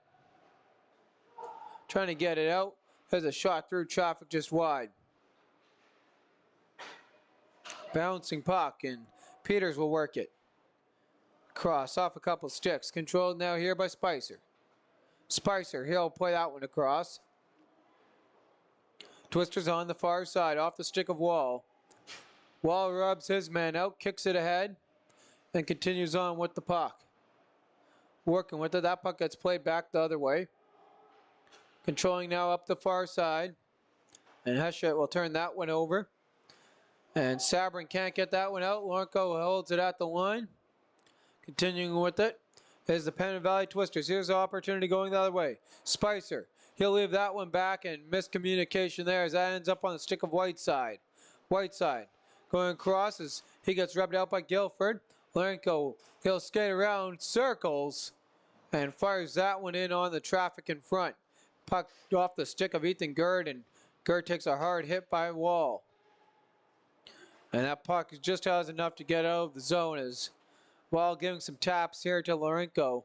Trying to get it out. There's a shot through traffic just wide. Bouncing puck, and Peters will work it. Cross off a couple sticks. Controlled now here by Spicer. Spicer, he'll play that one across. Twisters on the far side, off the stick of Wall. Wall rubs his man out, kicks it ahead, and continues on with the puck. Working with it, that puck gets played back the other way. Controlling now up the far side. And Heshett will turn that one over. And Sabrin can't get that one out. Lorco holds it at the line. Continuing with it is the Pembina Valley Twisters. Here's the opportunity going the other way. Spicer, he'll leave that one back, and miscommunication there as that ends up on the stick of Whiteside. Whiteside going across as he gets rubbed out by Guilford. Lorco, he'll skate around, circles, and fires that one in on the traffic in front. Puck off the stick of Ethan Gerd, and Gerd takes a hard hit by Wall. And that puck just has enough to get out of the zone as Wall giving some taps here to Lorenko.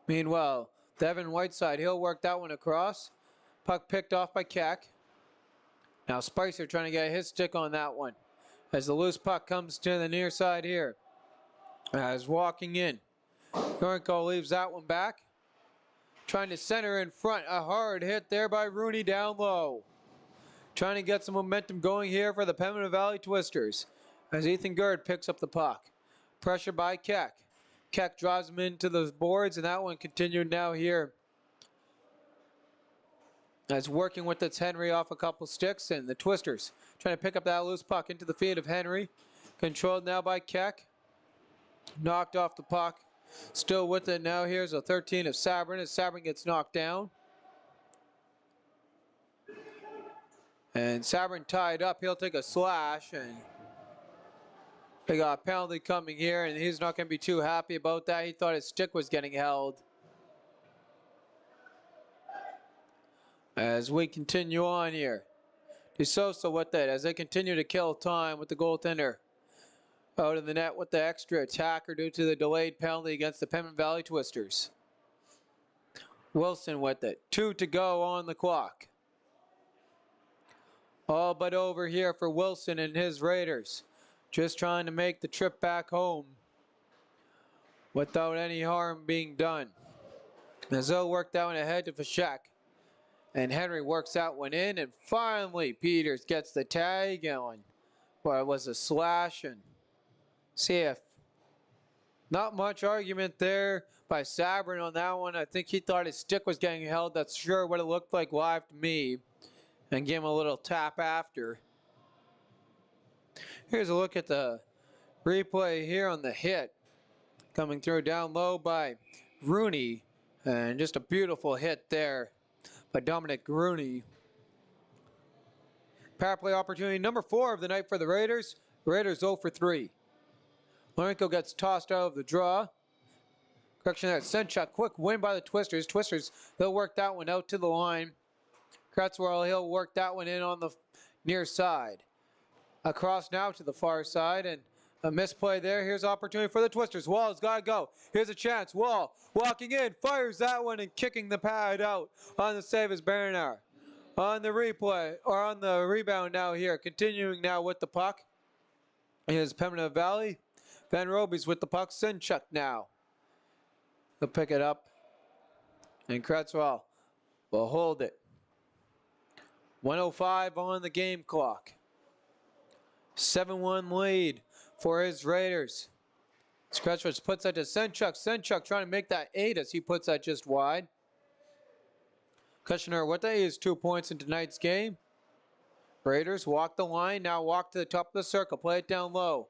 Meanwhile, Devin Whiteside, he'll work that one across. Puck picked off by Keck. Now Spicer trying to get his stick on that one. As the loose puck comes to the near side here. As walking in. Lorenko leaves that one back. Trying to center in front. A hard hit there by Rooney down low. Trying to get some momentum going here for the Pembina Valley Twisters. As Ethan Gerd picks up the puck. Pressure by Keck. Keck drives him into the boards, and that one continued now here. As working with its Henry off a couple sticks, and the Twisters trying to pick up that loose puck into the feet of Henry. Controlled now by Keck. Knocked off the puck. Still with it now. Here's a 13 of Sabrin as Sabrin gets knocked down. And Sabrin tied up. He'll take a slash, and they got a penalty coming here, and he's not going to be too happy about that. He thought his stick was getting held. As we continue on here. DeSosa with it as they continue to kill time with the goaltender out of the net with the extra attacker due to the delayed penalty against the Pembina Valley Twisters. Wilson with it. 2 to go on the clock. All but over here for Wilson and his Raiders. Just trying to make the trip back home without any harm being done. As they'll work that one ahead to Fashek. And Henry works that one in, and finally Peters gets the tag on. Well, it was a slash, and See if not much argument there by Sabrin on that one. I think he thought his stick was getting held. That's sure what it looked like live to me. And give him a little tap after. Here's a look at the replay here on the hit. Coming through down low by Rooney. And just a beautiful hit there by Dominic Rooney. Power play opportunity number 4 of the night for the Raiders. Raiders 0 for 3. Lorenko gets tossed out of the draw. Correction there. Senchuk, quick win by the Twisters. Twisters, they'll work that one out to the line. Kratzwell, he'll work that one in on the near side. Across now to the far side, and a misplay there. Here's opportunity for the Twisters. Wall's got to go. Here's a chance. Wall walking in, fires that one and kicking the pad out on the save is Bernard. On the replay, or on the rebound now here. Continuing now with the puck is Pembina Valley. Van Roby's with the puck. Senchuk now. He'll pick it up. And Kratzwell will hold it. 1:05 on the game clock. 7-1 lead for his Raiders. Kratzwell puts that to Senchuk. Senchuk trying to make that 8 as he puts that just wide. Kushner with his 2 points in tonight's game. Raiders walk the line, now walk to the top of the circle, play it down low.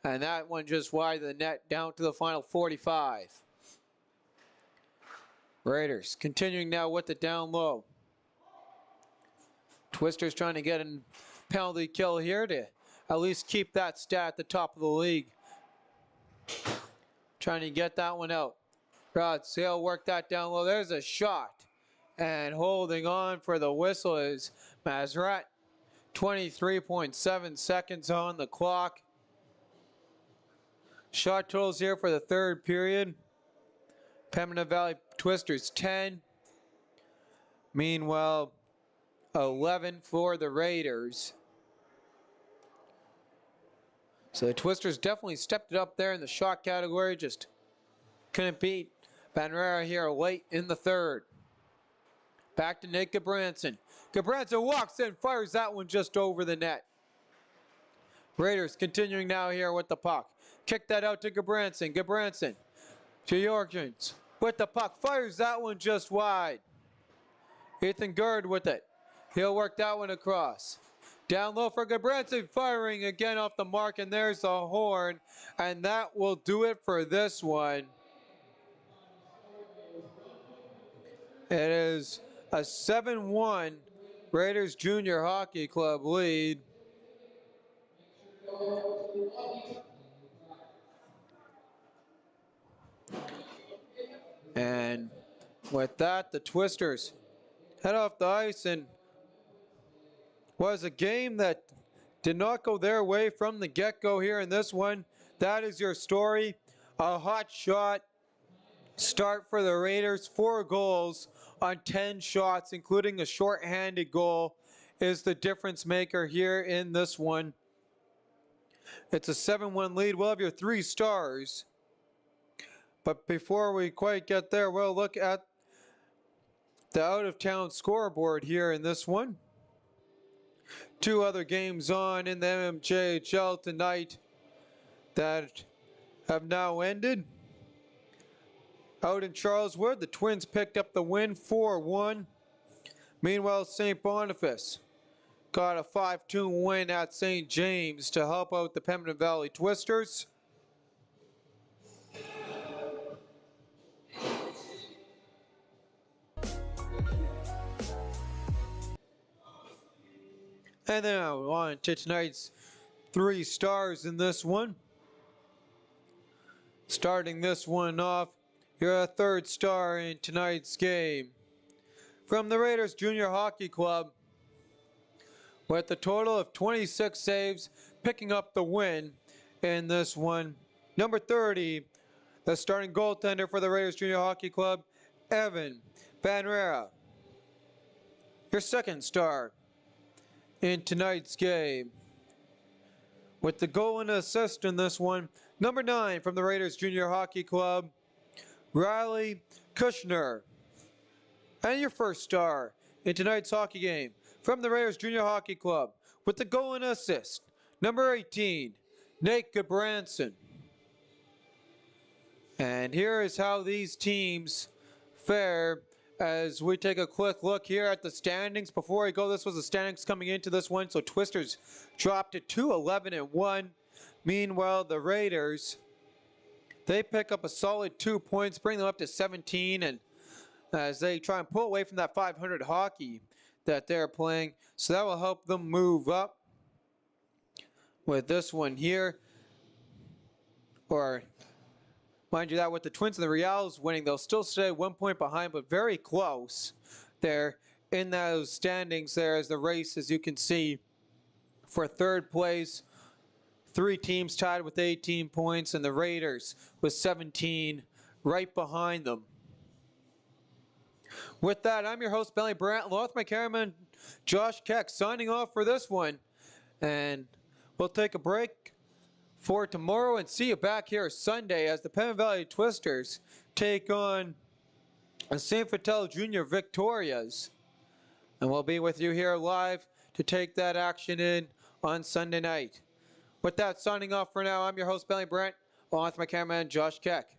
And that one just wide of the net down to the final 45. Raiders continuing now with it down low. Twisters trying to get a penalty kill here to at least keep that stat at the top of the league. Trying to get that one out. Rod Sale work that down low. There's a shot. And holding on for the whistle is Mazrat. 23.7 seconds on the clock. Shot totals here for the third period. Pembina Valley Twisters 10. Meanwhile, 11 for the Raiders. So the Twisters definitely stepped it up there in the shot category. Just couldn't beat Van Rera here late in the third. Back to Nate Gabranson. Gabranson walks in, fires that one just over the net. Raiders continuing now here with the puck. Kick that out to Gabranson. Gabranson to Yorkins with the puck. Fires that one just wide. Ethan Gerd with it. He'll work that one across. Down low for Gabranson, firing again off the mark, and there's the horn. And that will do it for this one. It is a 7-1 Raiders Junior Hockey Club lead. And with that, the Twisters head off the ice, and was a game that did not go their way from the get-go here in this one. That is your story. A hot shot start for the Raiders. 4 goals on 10 shots, including a shorthanded goal, is the difference maker here in this one. It's a 7-1 lead. We'll have your 3 stars. But before we quite get there, we'll look at the out-of-town scoreboard here in this one. 2 other games on in the MMJHL tonight that have now ended. Out in Charleswood, the Twins picked up the win 4-1. Meanwhile, St. Boniface got a 5-2 win at St. James to help out the Pembina Valley Twisters. And now on to tonight's 3 stars in this one. Starting this one off, your 3rd star in tonight's game. From the Raiders Junior Hockey Club, with a total of 26 saves, picking up the win in this one. Number 30, the starting goaltender for the Raiders Junior Hockey Club, Evan Van Rera. Your 2nd star in tonight's game, with the goal and assist in this one, number 9 from the Raiders Junior Hockey Club, Riley Kushner. And your 1st star in tonight's hockey game, from the Raiders Junior Hockey Club, with the goal and assist, number 18, Nate Gabranson. And here is how these teams fare as we take a quick look here at the standings. Before I go, this was the standings coming into this one. So Twisters dropped to 2-11-1. Meanwhile, the Raiders, they pick up a solid 2 points, bring them up to 17, and as they try and pull away from that 500 hockey that they're playing. So that will help them move up with this one here. Or mind you that with the Twins and the Reals winning, they'll still stay 1 point behind, but very close there in those standings there as the race, as you can see, for third place. 3 teams tied with 18 points, and the Raiders with 17 right behind them. With that, I'm your host, Bentley Brandt, along with my cameraman, Josh Keck, signing off for this one. And we'll take a break for tomorrow and see you back here Sunday as the Pembina Valley Twisters take on the St. Vital Junior Victorias. And we'll be with you here live to take that action in on Sunday night. With that, signing off for now, I'm your host, Bentley Brandt, along with my cameraman, Josh Keck.